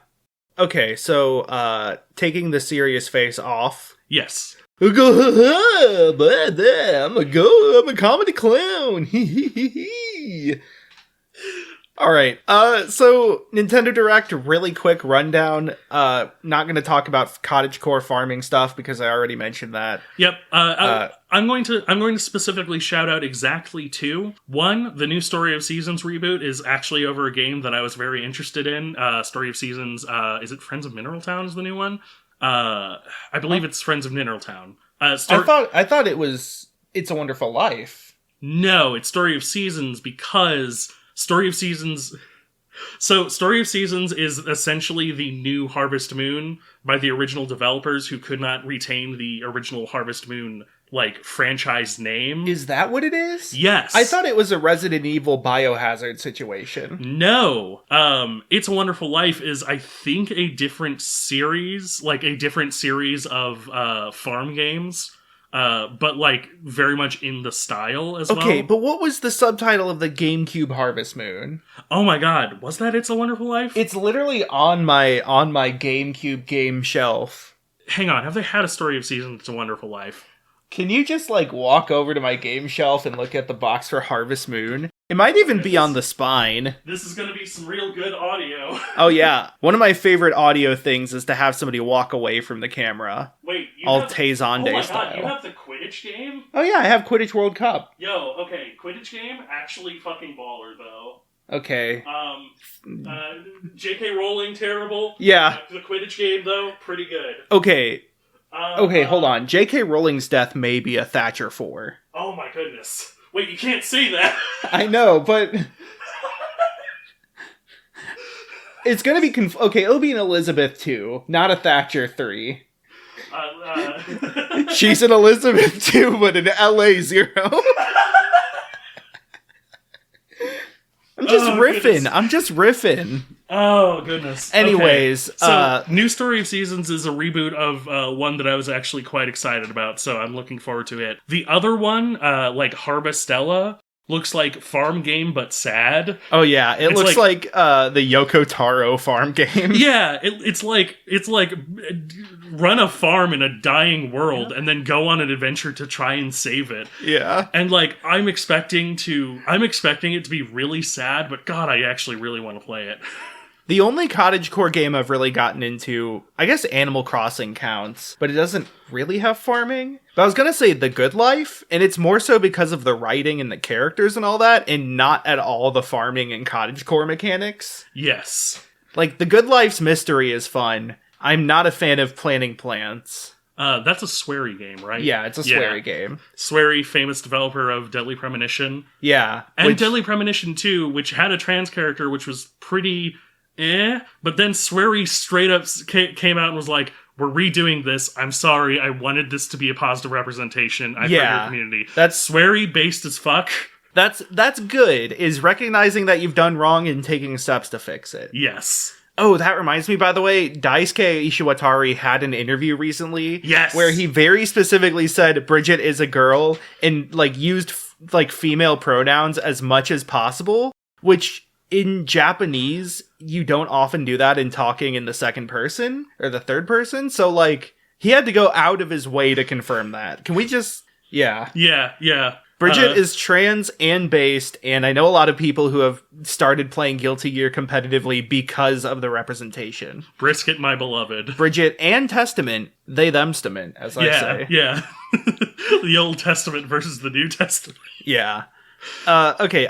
Okay, so, taking the serious face off. Yes. I'm a comedy clown. Alright, so Nintendo Direct, really quick rundown. Not going to talk about cottagecore farming stuff because I already mentioned that. Yep. I'm going to specifically shout out exactly two. One, the new Story of Seasons reboot is actually over a game that I was very interested in. Story of Seasons, is it Friends of Mineral Town is the new one? I believe it's Friends of Mineral Town. I thought it was It's a Wonderful Life. No, it's Story of Seasons because Story of Seasons is essentially the new Harvest Moon by the original developers who could not retain the original Harvest Moon, like, franchise name. Is that what it is? Yes. I thought it was a Resident Evil Biohazard situation. No. It's a Wonderful Life is, I think, a different series of farm games. But, like, very much in the style as well. Okay, but what was the subtitle of the GameCube Harvest Moon? Oh my god, was that It's a Wonderful Life? It's literally on my GameCube game shelf. Hang on, have they had a Story of Seasons It's a Wonderful Life? Can you just, like, walk over to my game shelf and look at the box for Harvest Moon? It might even be on the spine. This is gonna be some real good audio. Oh, yeah. One of my favorite audio things is to have somebody walk away from the camera. Wait, you all have... Tezonde Oh my style. god, you have the Quidditch game? Oh, yeah, I have Quidditch World Cup. Yo, okay, Quidditch game, actually fucking baller, though. Okay. J.K. Rowling, terrible. Yeah. The Quidditch game, though, pretty good. Okay. Okay, hold on. J.K. Rowling's death may be a Thatcher 4. Oh my goodness. Wait, you can't say that. I know, but... it's gonna be... okay, it'll be an Elizadeath 2, not a Thatcher 3. She's an Elizadeath 2, but an LA 0. I'm just riffing. Oh, goodness. Anyways. Okay. So, New Story of Seasons is a reboot of one that I was actually quite excited about, so I'm looking forward to it. The other one, like Harvestella, looks like farm game but sad. Oh yeah, it looks like the Yoko Taro farm game. Yeah, it's like run a farm in a dying world and then go on an adventure to try and save it. Yeah. And like I'm expecting it to be really sad, but god, I actually really want to play it. The only cottagecore game I've really gotten into, I guess Animal Crossing counts, but it doesn't really have farming. But I was gonna say The Good Life, and it's more so because of the writing and the characters and all that, and not at all the farming and cottagecore mechanics. Yes. Like, The Good Life's mystery is fun. I'm not a fan of planting plants. That's a Swery game, right? Yeah, it's a Swery game. Swery, famous developer of Deadly Premonition. Yeah. And Deadly Premonition 2, which had a trans character, which was pretty... but then Swery straight up came out and was like, we're redoing this. I'm sorry. I wanted this to be a positive representation. I've heard your community. That's Swery based as fuck. That's good, is recognizing that you've done wrong and taking steps to fix it. Yes. Oh, that reminds me, by the way, Daisuke Ishiwatari had an interview recently. Yes. Where he very specifically said Bridget is a girl and, like, used, like, female pronouns as much as possible, which... in Japanese, you don't often do that in talking in the second person or the third person. So, like, he had to go out of his way to confirm that. Can we just... Yeah. Yeah. Bridget is trans and based, and I know a lot of people who have started playing Guilty Gear competitively because of the representation. Brisket, my beloved. Bridget and Testament, they themstament, as I say. Yeah. The Old Testament versus the New Testament. Yeah. Okay,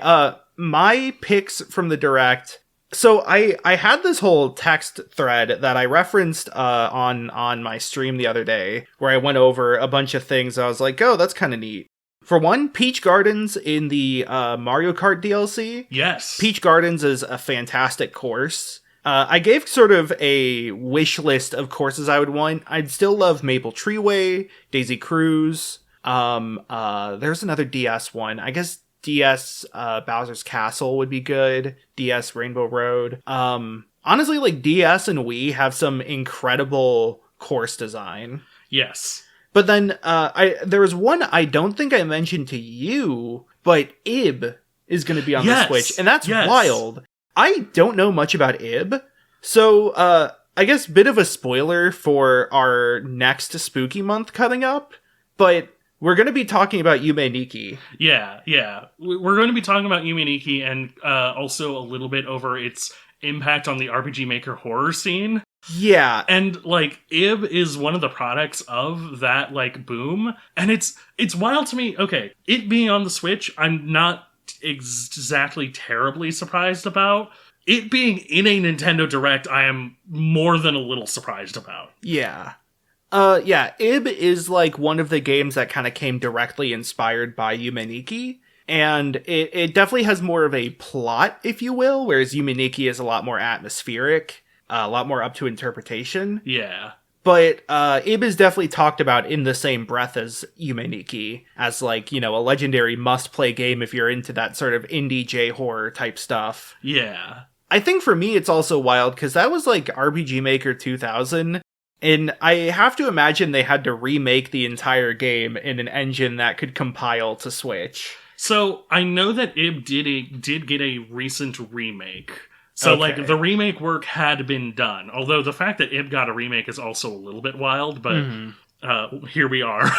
my picks from the Direct. So I had this whole text thread that I referenced on my stream the other day, where I went over a bunch of things. I was like, oh, that's kind of neat. For one, Peach Gardens in the Mario Kart DLC. Yes. Peach Gardens is a fantastic course. I gave sort of a wish list of courses I would want. I'd still love Maple Treeway, Daisy Cruise. There's another DS one. I guess DS Bowser's Castle would be good. DS Rainbow Road. Honestly, like, DS and Wii have some incredible course design. Yes. But then there was one I don't think I mentioned to you, but Ib is going to be on the Switch, and that's wild. I don't know much about Ib, so I guess bit of a spoiler for our next Spooky Month coming up, but we're going to be talking about Yume Nikki. Yeah. We're going to be talking about Yume Nikki and also a little bit over its impact on the RPG Maker horror scene. Yeah. And, like, Ib is one of the products of that, like, boom. And it's wild to me. Okay, it being on the Switch, I'm not exactly terribly surprised about. It being in a Nintendo Direct, I am more than a little surprised about. Yeah. Ib is, like, one of the games that kind of came directly inspired by Yume Nikki. And it definitely has more of a plot, if you will, whereas Yume Nikki is a lot more atmospheric. A lot more up to interpretation. Yeah. But Ib is definitely talked about in the same breath as Yume Nikki, as, like, you know, a legendary must-play game if you're into that sort of indie J-horror type stuff. Yeah. I think for me it's also wild, because that was, like, RPG Maker 2000, and I have to imagine they had to remake the entire game in an engine that could compile to Switch. So, I know that Ib did get a recent remake. So, like, the remake work had been done. Although the fact that Ib got a remake is also a little bit wild, but here we are.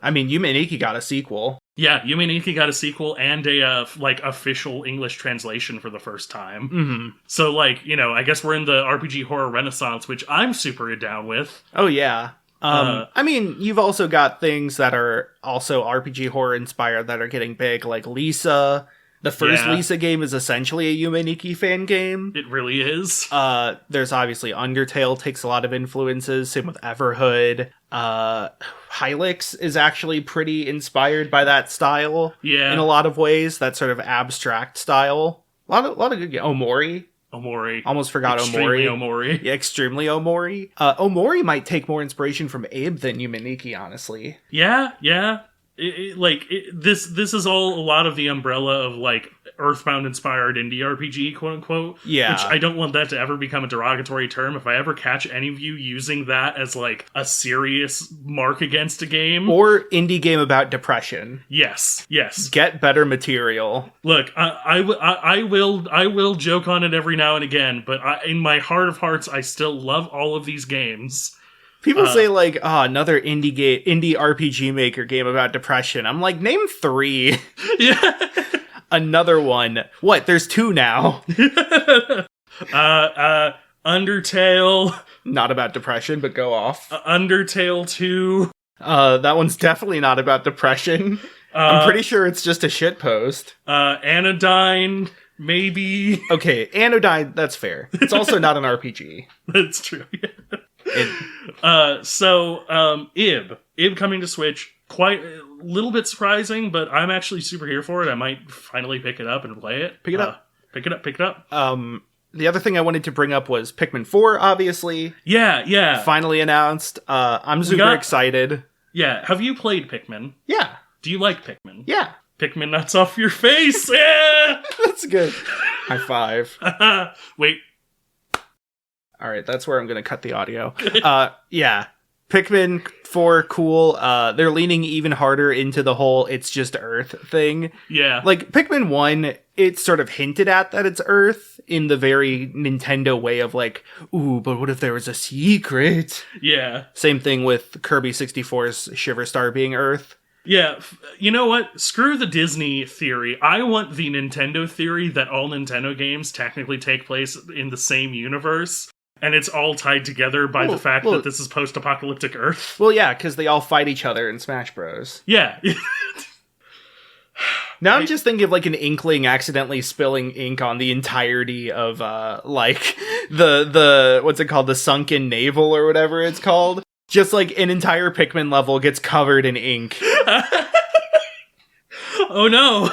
I mean, Yume Nikki got a sequel. Yeah, Yume Nikki got a sequel and a official English translation for the first time. Mm-hmm. So I guess we're in the RPG horror renaissance, which I'm super down with. Oh yeah. I mean, you've also got things that are also RPG horror inspired that are getting big, like Lisa. The first Lisa game is essentially a Yume Nikki fan game. It really is. There's obviously Undertale takes a lot of influences. Same with Everhood. Hylics is actually pretty inspired by that style. Yeah. In a lot of ways, that sort of abstract style. A lot of good games. Omori. Almost forgot Extremely Omori. Yeah, extremely Omori. Omori might take more inspiration from Abe than Yume Nikki, honestly. Yeah. This is all a lot of the umbrella of Earthbound inspired indie RPG, quote unquote. Yeah. Which I don't want that to ever become a derogatory term. If I ever catch any of you using that as a serious mark against a game, or indie game about depression. Yes. Get better material. Look, I will joke on it every now and again, but in my heart of hearts, I still love all of these games. People say another indie RPG Maker game about depression. I'm like, name 3. Yeah. Another one. What? There's 2 now. Undertale. Not about depression, but go off. Undertale 2. That one's definitely not about depression. I'm pretty sure it's just a shitpost. Anodyne, maybe. Okay, Anodyne, that's fair. It's also not an RPG. That's true, yeah. Ib coming to Switch, quite a little bit surprising, but I'm actually super here for it. I might finally pick it up and play it. Pick it up. The other thing I wanted to bring up was Pikmin 4, obviously. Yeah. Finally announced. I'm super excited. Yeah. Have you played Pikmin? Yeah. Do you like Pikmin? Yeah. Pikmin nuts off your face! Yeah! That's good. High five. Wait. All right, that's where I'm going to cut the audio. Yeah. Pikmin 4, cool. They're leaning even harder into the whole it's just Earth thing. Yeah. Pikmin 1, it's sort of hinted at that it's Earth in the very Nintendo way of ooh, but what if there was a secret? Yeah. Same thing with Kirby 64's Shiver Star being Earth. Yeah, you know what? Screw the Disney theory. I want the Nintendo theory that all Nintendo games technically take place in the same universe. And it's all tied together by the fact that this is post-apocalyptic Earth. Well, yeah, because they all fight each other in Smash Bros. Yeah. Now I'm just thinking of an Inkling accidentally spilling ink on the entirety of, the what's it called? The Sunken Navel or whatever it's called. Just an entire Pikmin level gets covered in ink. Oh no.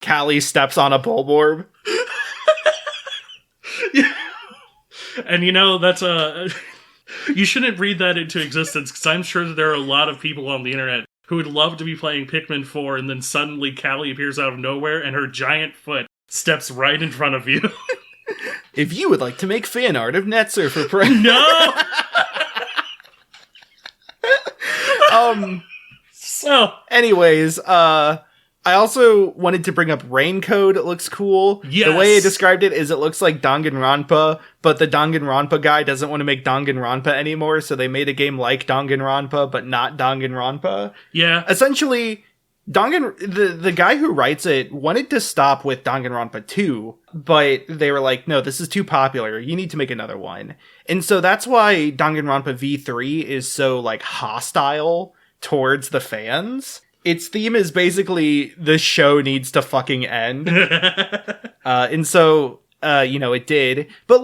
Callie steps on a Bulborb. Yeah. And that's you shouldn't read that into existence, because I'm sure that there are a lot of people on the internet who would love to be playing Pikmin 4, and then suddenly Callie appears out of nowhere and her giant foot steps right in front of you. If you would like to make fan art of Netzer for No! So, anyways, I also wanted to bring up Raincode. It looks cool. Yes. The way I described it is it looks like Danganronpa, but the Danganronpa guy doesn't want to make Danganronpa anymore, so they made a game like Danganronpa, but not Danganronpa. Yeah. Essentially, the guy who writes it wanted to stop with Danganronpa 2, but they were like, no, this is too popular. You need to make another one. And so that's why Danganronpa V3 is so, hostile towards the fans. Its theme is basically, the show needs to fucking end. And so, it did. But,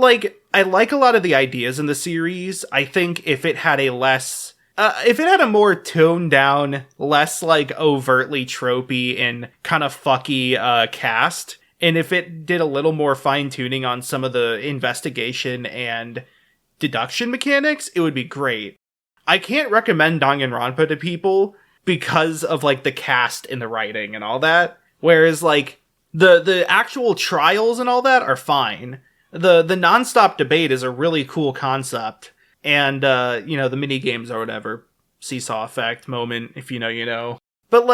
I like a lot of the ideas in the series. I think if it had a more toned down, less, overtly tropey and kind of fucky, cast, and if it did a little more fine-tuning on some of the investigation and deduction mechanics, it would be great. I can't recommend Danganronpa to people because of, the cast and the writing and all that. Whereas, the actual trials and all that are fine. The nonstop debate is a really cool concept. And, the mini-games or whatever. Seesaw effect moment, if you know, you know. But,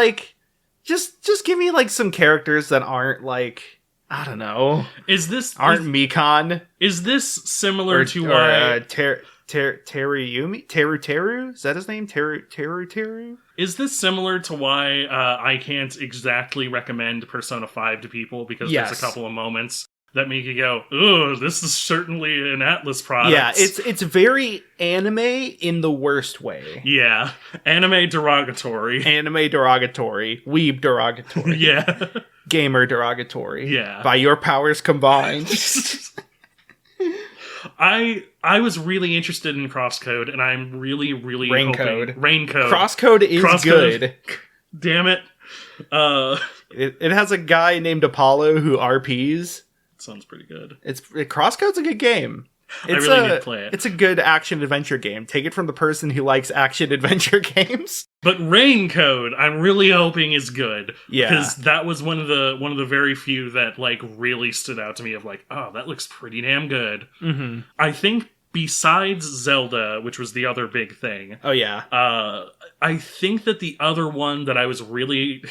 just give me, some characters that aren't, I don't know. Is this... Aren't Mikan. Is this similar to why... Teru? Is that his name? Teru? Is this similar to why I can't exactly recommend Persona 5 to people? Because Yes. there's a couple of moments that make you go, "Ooh, this is certainly an Atlas product." Yeah, it's very anime in the worst way. Yeah, anime derogatory. Anime derogatory. Weeb derogatory. Yeah. Gamer derogatory. Yeah. By your powers combined. I was really interested in Crosscode, and I'm really Raincode. Raincode. Crosscode is good. Damn it. It has a guy named Apollo who RPs. Sounds pretty good. Crosscode's a good game. I really need to play it. It's a good action-adventure game. Take it from the person who likes action-adventure games. But Raincode, I'm really hoping is good. Yeah. Because that was one of the very few that, like, really stood out to me of, like, oh, that looks pretty damn good. Mm-hmm. I think besides Zelda, which was the other big thing... Oh, yeah. I think that the other one that I was really...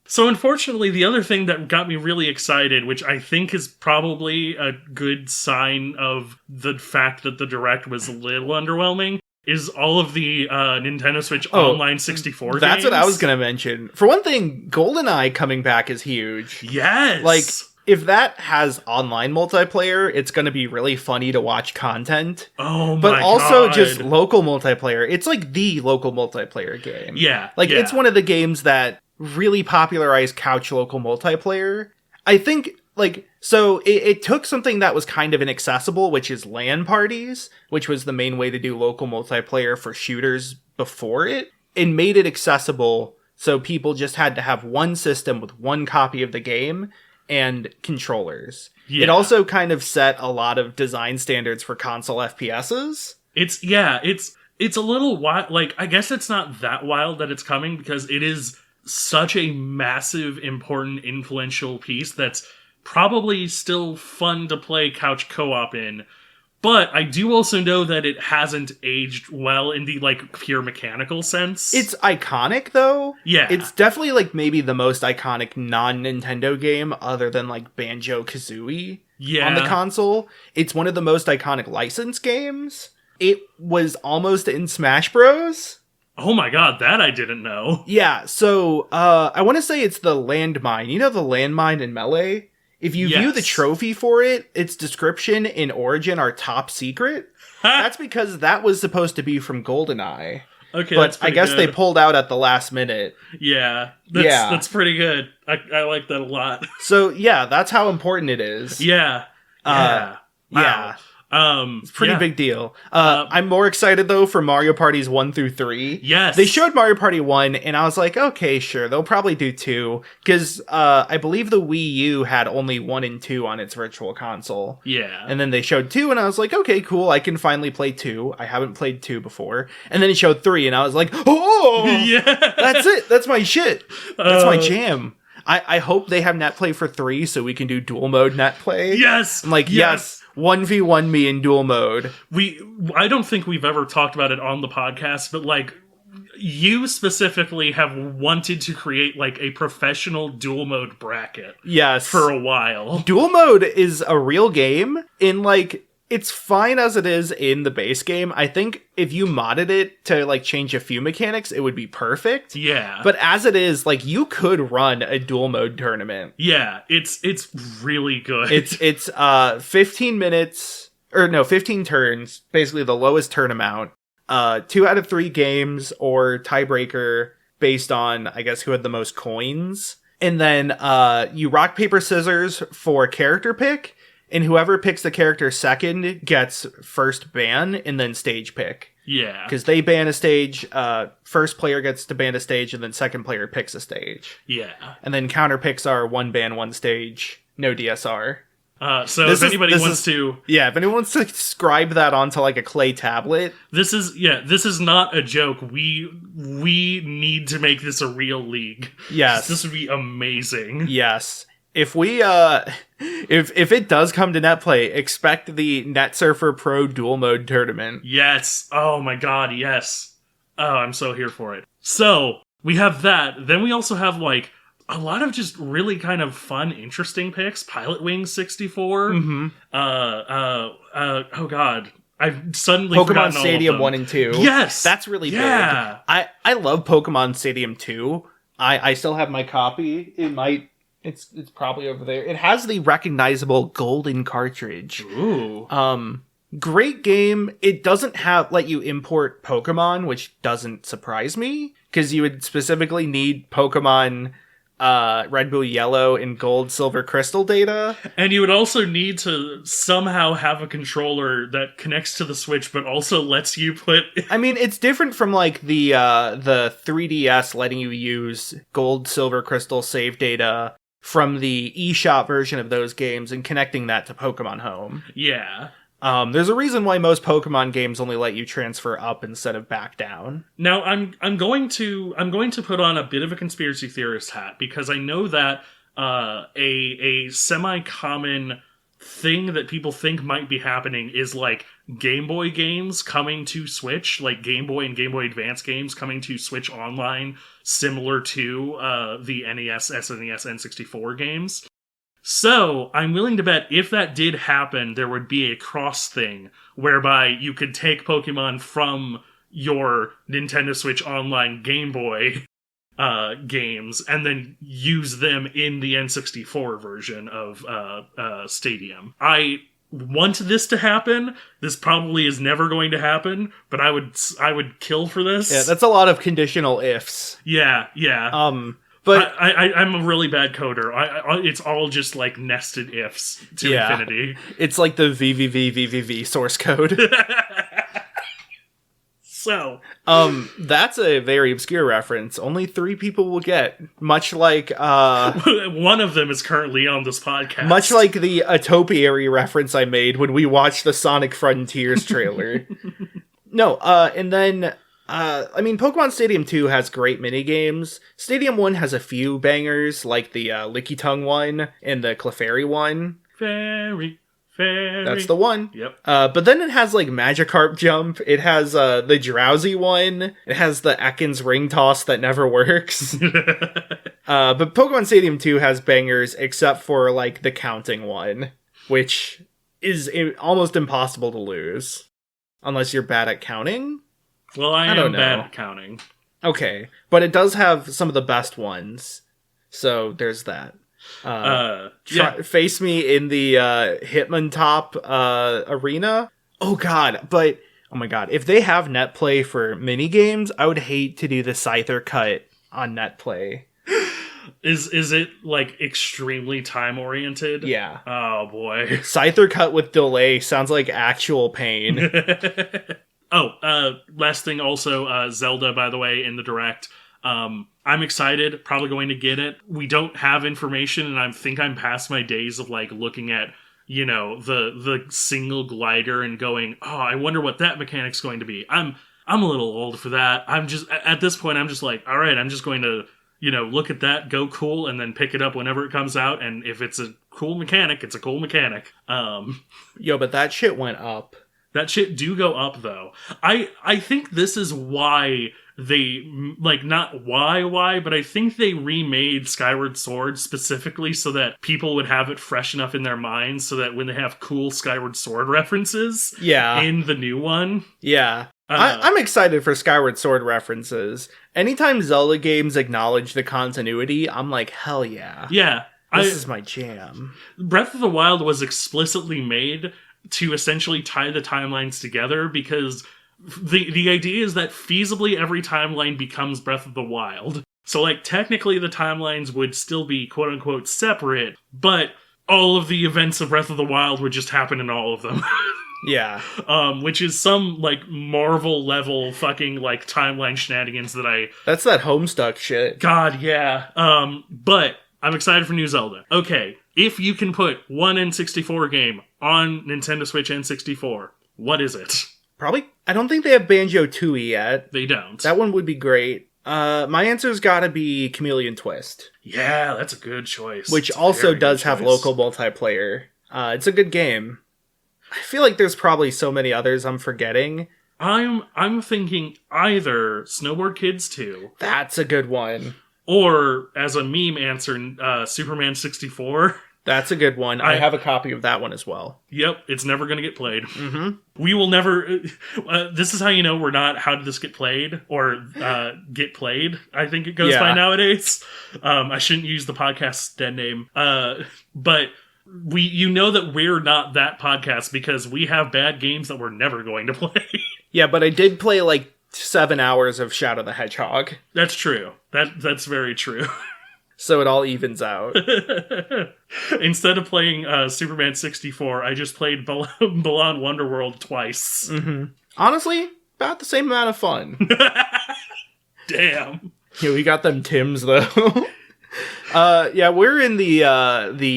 So unfortunately, the other thing that got me really excited, which I think is probably a good sign of the fact that the Direct was a little underwhelming, is all of the Nintendo Switch Online 64 games. That's what I was going to mention. For one thing, GoldenEye coming back is huge. Yes! Like, if that has online multiplayer, it's going to be really funny to watch content. Oh my god. But also just local multiplayer. It's like the local multiplayer game. Yeah. Like, it's one of the games that really popularized couch local multiplayer. I think, like, so it took something that was kind of inaccessible, which is LAN parties, which was the main way to do local multiplayer for shooters before it, and made it accessible so people just had to have one system with one copy of the game and controllers. Yeah. It also kind of set a lot of design standards for console FPSs. It's a little wild. Like, I guess it's not that wild that it's coming, because it is such a massive, important, influential piece that's probably still fun to play couch co-op in. But I do also know that it hasn't aged well in the, like, pure mechanical sense. It's iconic, though. Yeah. It's definitely, like, maybe the most iconic non-Nintendo game other than, like, Banjo-Kazooie on the console. It's one of the most iconic licensed games. It was almost in Smash Bros. Oh my god, that I didn't know. Yeah, so I want to say it's the landmine. You know the landmine in Melee? If you view the trophy for it, its description and origin are top secret. That's because that was supposed to be from GoldenEye. Okay, but I guess they pulled out at the last minute. Yeah, that's pretty good. I like that a lot. So yeah, that's how important it is. Yeah. Wow. Yeah. It's a pretty big deal. I'm more excited though for Mario Parties 1 through 3. Yes. They showed Mario Party 1 and I was like, okay, sure, they'll probably do 2. Because I believe the Wii U had only 1 and 2 on its virtual console. Yeah. And then they showed 2 and I was like, okay, cool, I can finally play 2. I haven't played 2 before. And then it showed 3 and I was like, oh! Yeah. That's it. That's my shit. That's my jam. I hope they have netplay for 3 so we can do dual mode netplay. Yes! I'm like, yes 1v1 me in dual mode. I don't think we've ever talked about it on the podcast, but, like, you specifically have wanted to create, like, a professional dual mode bracket. Yes. For a while. Dual mode is a real game, and, like, it's fine as it is in the base game. I think if you modded it to, like, change a few mechanics, it would be perfect. Yeah. But as it is, like, you could run a dual mode tournament. Yeah, it's really good. It's 15 minutes, or no, 15 turns, basically the lowest turn amount. 2 out of 3 games, or tiebreaker based on, I guess, who had the most coins. And then you rock, paper, scissors for character pick. And whoever picks the character second gets first ban and then stage pick. Yeah. Because they ban a stage, first player gets to ban a stage, and then second player picks a stage. Yeah. And then counter picks are 1 ban, 1 stage, no DSR. So if anybody wants to... Yeah, if anyone wants to scribe that onto, like, a clay tablet... This is not a joke. We need to make this a real league. Yes. This would be amazing. Yes. If we, if it does come to netplay, expect the Net Surfer Pro Dual Mode Tournament. Yes. Oh my god, yes. Oh, I'm so here for it. So, we have that. Then we also have, like, a lot of just really kind of fun, interesting picks. Pilot Wings 64. Mm-hmm. Oh god. I've suddenly Pokemon forgotten all of Stadium them. 1 and 2. Yes! That's really big. Yeah! I love Pokemon Stadium 2. I still have my copy. It's probably over there. It has the recognizable golden cartridge. Ooh. Great game. It doesn't let you import Pokemon, which doesn't surprise me, because you would specifically need Pokemon Red, Blue, Yellow, and Gold, Silver, Crystal data. And you would also need to somehow have a controller that connects to the Switch, but also lets you put... I mean, it's different from, like, the 3DS letting you use Gold, Silver, Crystal save data from the eShop version of those games and connecting that to Pokemon Home. Yeah. There's a reason why most Pokemon games only let you transfer up instead of back down. Now I'm going to put on a bit of a conspiracy theorist hat, because I know that a semi-common thing that people think might be happening is like Game Boy games coming to Switch, like Game Boy and Game Boy Advance games coming to Switch Online, similar to the NES, SNES, N64 games. So, I'm willing to bet if that did happen, there would be a cross thing, whereby you could take Pokemon from your Nintendo Switch Online Game Boy games, and then use them in the N64 version of Stadium. I want this to happen. This probably is never going to happen, but I would kill for this. Yeah, that's a lot of conditional ifs. Yeah. But I'm a really bad coder. It's all just like nested ifs to infinity. It's like the VVV source code. So, that's a very obscure reference. Only 3 people will get. Much like one of them is currently on this podcast. Much like the Atopiary reference I made when we watched the Sonic Frontiers trailer. No, and then I mean, Pokemon Stadium 2 has great minigames. Stadium 1 has a few bangers, like the Licky Tongue one and the Clefairy one. Fairy. That's the one. Yep. But then it has, like, Magikarp Jump. It has the Drowsy one. It has the Ekans Ring Toss that never works. But Pokemon Stadium 2 has bangers, except for, like, the counting one, which is almost impossible to lose. Unless you're bad at counting? Well, I am bad at counting. Okay, but it does have some of the best ones, so there's that. Face me in the Hitmontop arena. Oh my god, if they have net play for minigames, I would hate to do the Scyther cut on net play. Is it like extremely time oriented? Yeah. Oh boy. Scyther cut with delay sounds like actual pain. Last thing also, Zelda, by the way, in the Direct. I'm excited, probably going to get it. We don't have information, and I think I'm past my days of like looking at, you know, the single glider and going, oh, I wonder what that mechanic's going to be. I'm a little old for that. I'm just, at this point, I'm just like, all right, I'm just going to, you know, look at that, go cool, and then pick it up whenever it comes out, and if it's a cool mechanic, it's a cool mechanic. Yo, but that shit went up. That shit do go up, though. I think this is why they, like, not why, but I think they remade Skyward Sword specifically so that people would have it fresh enough in their minds so that when they have cool Skyward Sword references in the new one. Yeah. I'm excited for Skyward Sword references. Anytime Zelda games acknowledge the continuity, I'm like, hell yeah. Yeah. This is my jam. Breath of the Wild was explicitly made to essentially tie the timelines together, because the idea is that feasibly every timeline becomes Breath of the Wild. So, like, technically the timelines would still be quote-unquote separate, but all of the events of Breath of the Wild would just happen in all of them. Yeah. Which is some, like, Marvel-level fucking, like, timeline shenanigans that That's that Homestuck shit. God, yeah. But I'm excited for new Zelda. Okay, if you can put one N64 game on Nintendo Switch N64, what is it? Probably, I don't think they have Banjo-Tooie yet. They don't. That one would be great. My answer's gotta be Chameleon Twist. Yeah, that's a good choice. Which also does have local multiplayer. It's a good game. I feel like there's probably so many others I'm forgetting. I'm thinking either Snowboard Kids 2. That's a good one. Or, as a meme answer, Superman 64. That's a good one. I have a copy of that one as well. Yep, it's never going to get played. Mm-hmm. We will never... this is how you know we're not How Did This Get Played? Or Get Played, I think it goes by nowadays. I shouldn't use the podcast's dead name. But you know that we're not that podcast because we have bad games that we're never going to play. Yeah, but I did play like 7 hours of Shadow the Hedgehog. That's true. That's very true. So it all evens out. Instead of playing Superman 64, I just played Balan Wonderworld twice. Mm-hmm. Honestly, about the same amount of fun. Damn. Yeah, we got them Tims, though. Yeah, we're in the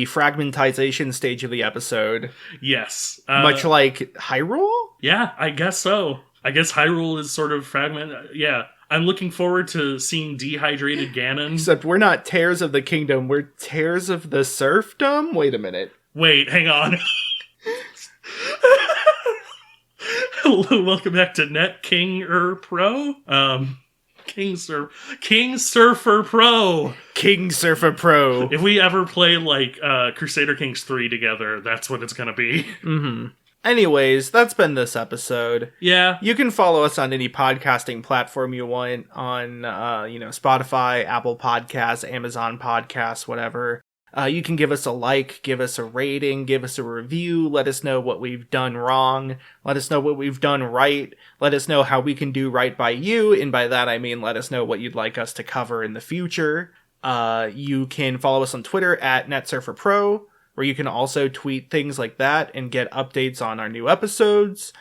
fragmentization stage of the episode. Yes. Much like Hyrule? Yeah, I guess so. I guess Hyrule is sort of fragmented. Yeah. I'm looking forward to seeing dehydrated Ganon. Except we're not Tears of the Kingdom, we're Tears of the Serfdom? Wait a minute. Wait, hang on. Hello, welcome back to Net King Pro. King Surfer Pro. King Surfer Pro. If we ever play like Crusader Kings 3 together, that's what it's gonna be. Mm-hmm. Anyways, that's been this episode. Yeah. You can follow us on any podcasting platform you want on, Spotify, Apple Podcasts, Amazon Podcasts, whatever. You can give us a like, give us a rating, give us a review, let us know what we've done wrong, let us know what we've done right, let us know how we can do right by you, and by that I mean let us know what you'd like us to cover in the future. You can follow us on Twitter at NetSurferPro, where you can also tweet things like that and get updates on our new episodes,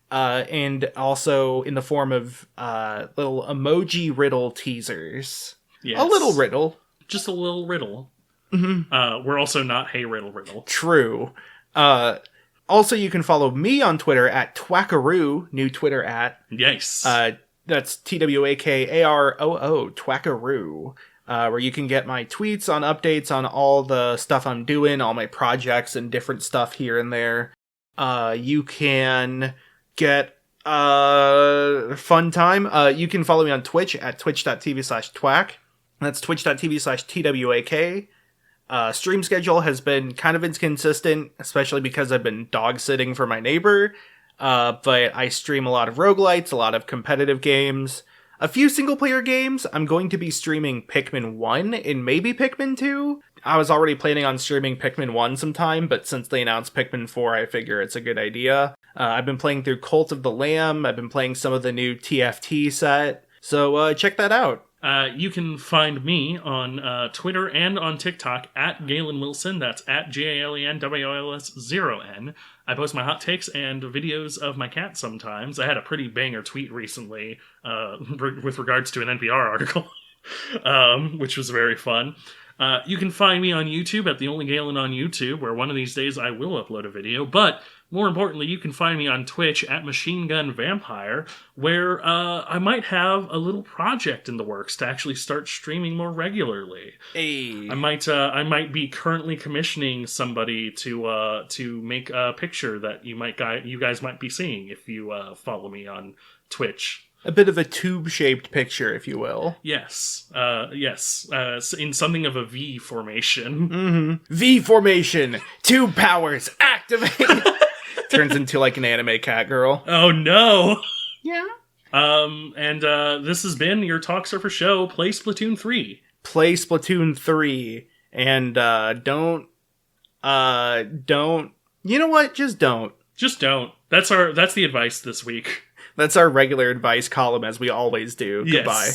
and also in the form of little emoji riddle teasers. Yes. A little riddle. Just a little riddle. Mm-hmm. We're also not Hey Riddle. True. Also, you can follow me on Twitter at Twackaroo, new Twitter at. Yes. That's TWAKAROO, Twackaroo. Where you can get my tweets on updates on all the stuff I'm doing, all my projects and different stuff here and there. You can get fun time. You can follow me on Twitch at twitch.tv/twack. That's twitch.tv/TWAK. Stream schedule has been kind of inconsistent, especially because I've been dog sitting for my neighbor. But I stream a lot of roguelites, a lot of competitive games. A few single-player games. I'm going to be streaming Pikmin 1 and maybe Pikmin 2. I was already planning on streaming Pikmin 1 sometime, but since they announced Pikmin 4, I figure it's a good idea. I've been playing through Cult of the Lamb. I've been playing some of the new TFT set. So check that out. You can find me on Twitter and on TikTok at Galen Wilson. That's at GalenWilson0N. I post my hot takes and videos of my cat sometimes. I had a pretty banger tweet recently with regards to an NPR article, which was very fun. You can find me on YouTube at The Only Galen on YouTube, where one of these days I will upload a video. But more importantly, you can find me on Twitch at Machine Gun Vampire, where I might have a little project in the works to actually start streaming more regularly. Hey. I might be currently commissioning somebody to make a picture that you guys might be seeing if you follow me on Twitch. A bit of a tube-shaped picture, if you will. Yes. In something of a V formation. Mm-hmm. V formation! Tube powers, activate! Turns into like an anime cat girl. Oh no! Yeah. And this has been your Talk Surfer show. Play Splatoon 3. Play Splatoon 3. And don't. You know what? Just don't. Just don't. That's the advice this week. That's our regular advice column, as we always do. Yes. Goodbye.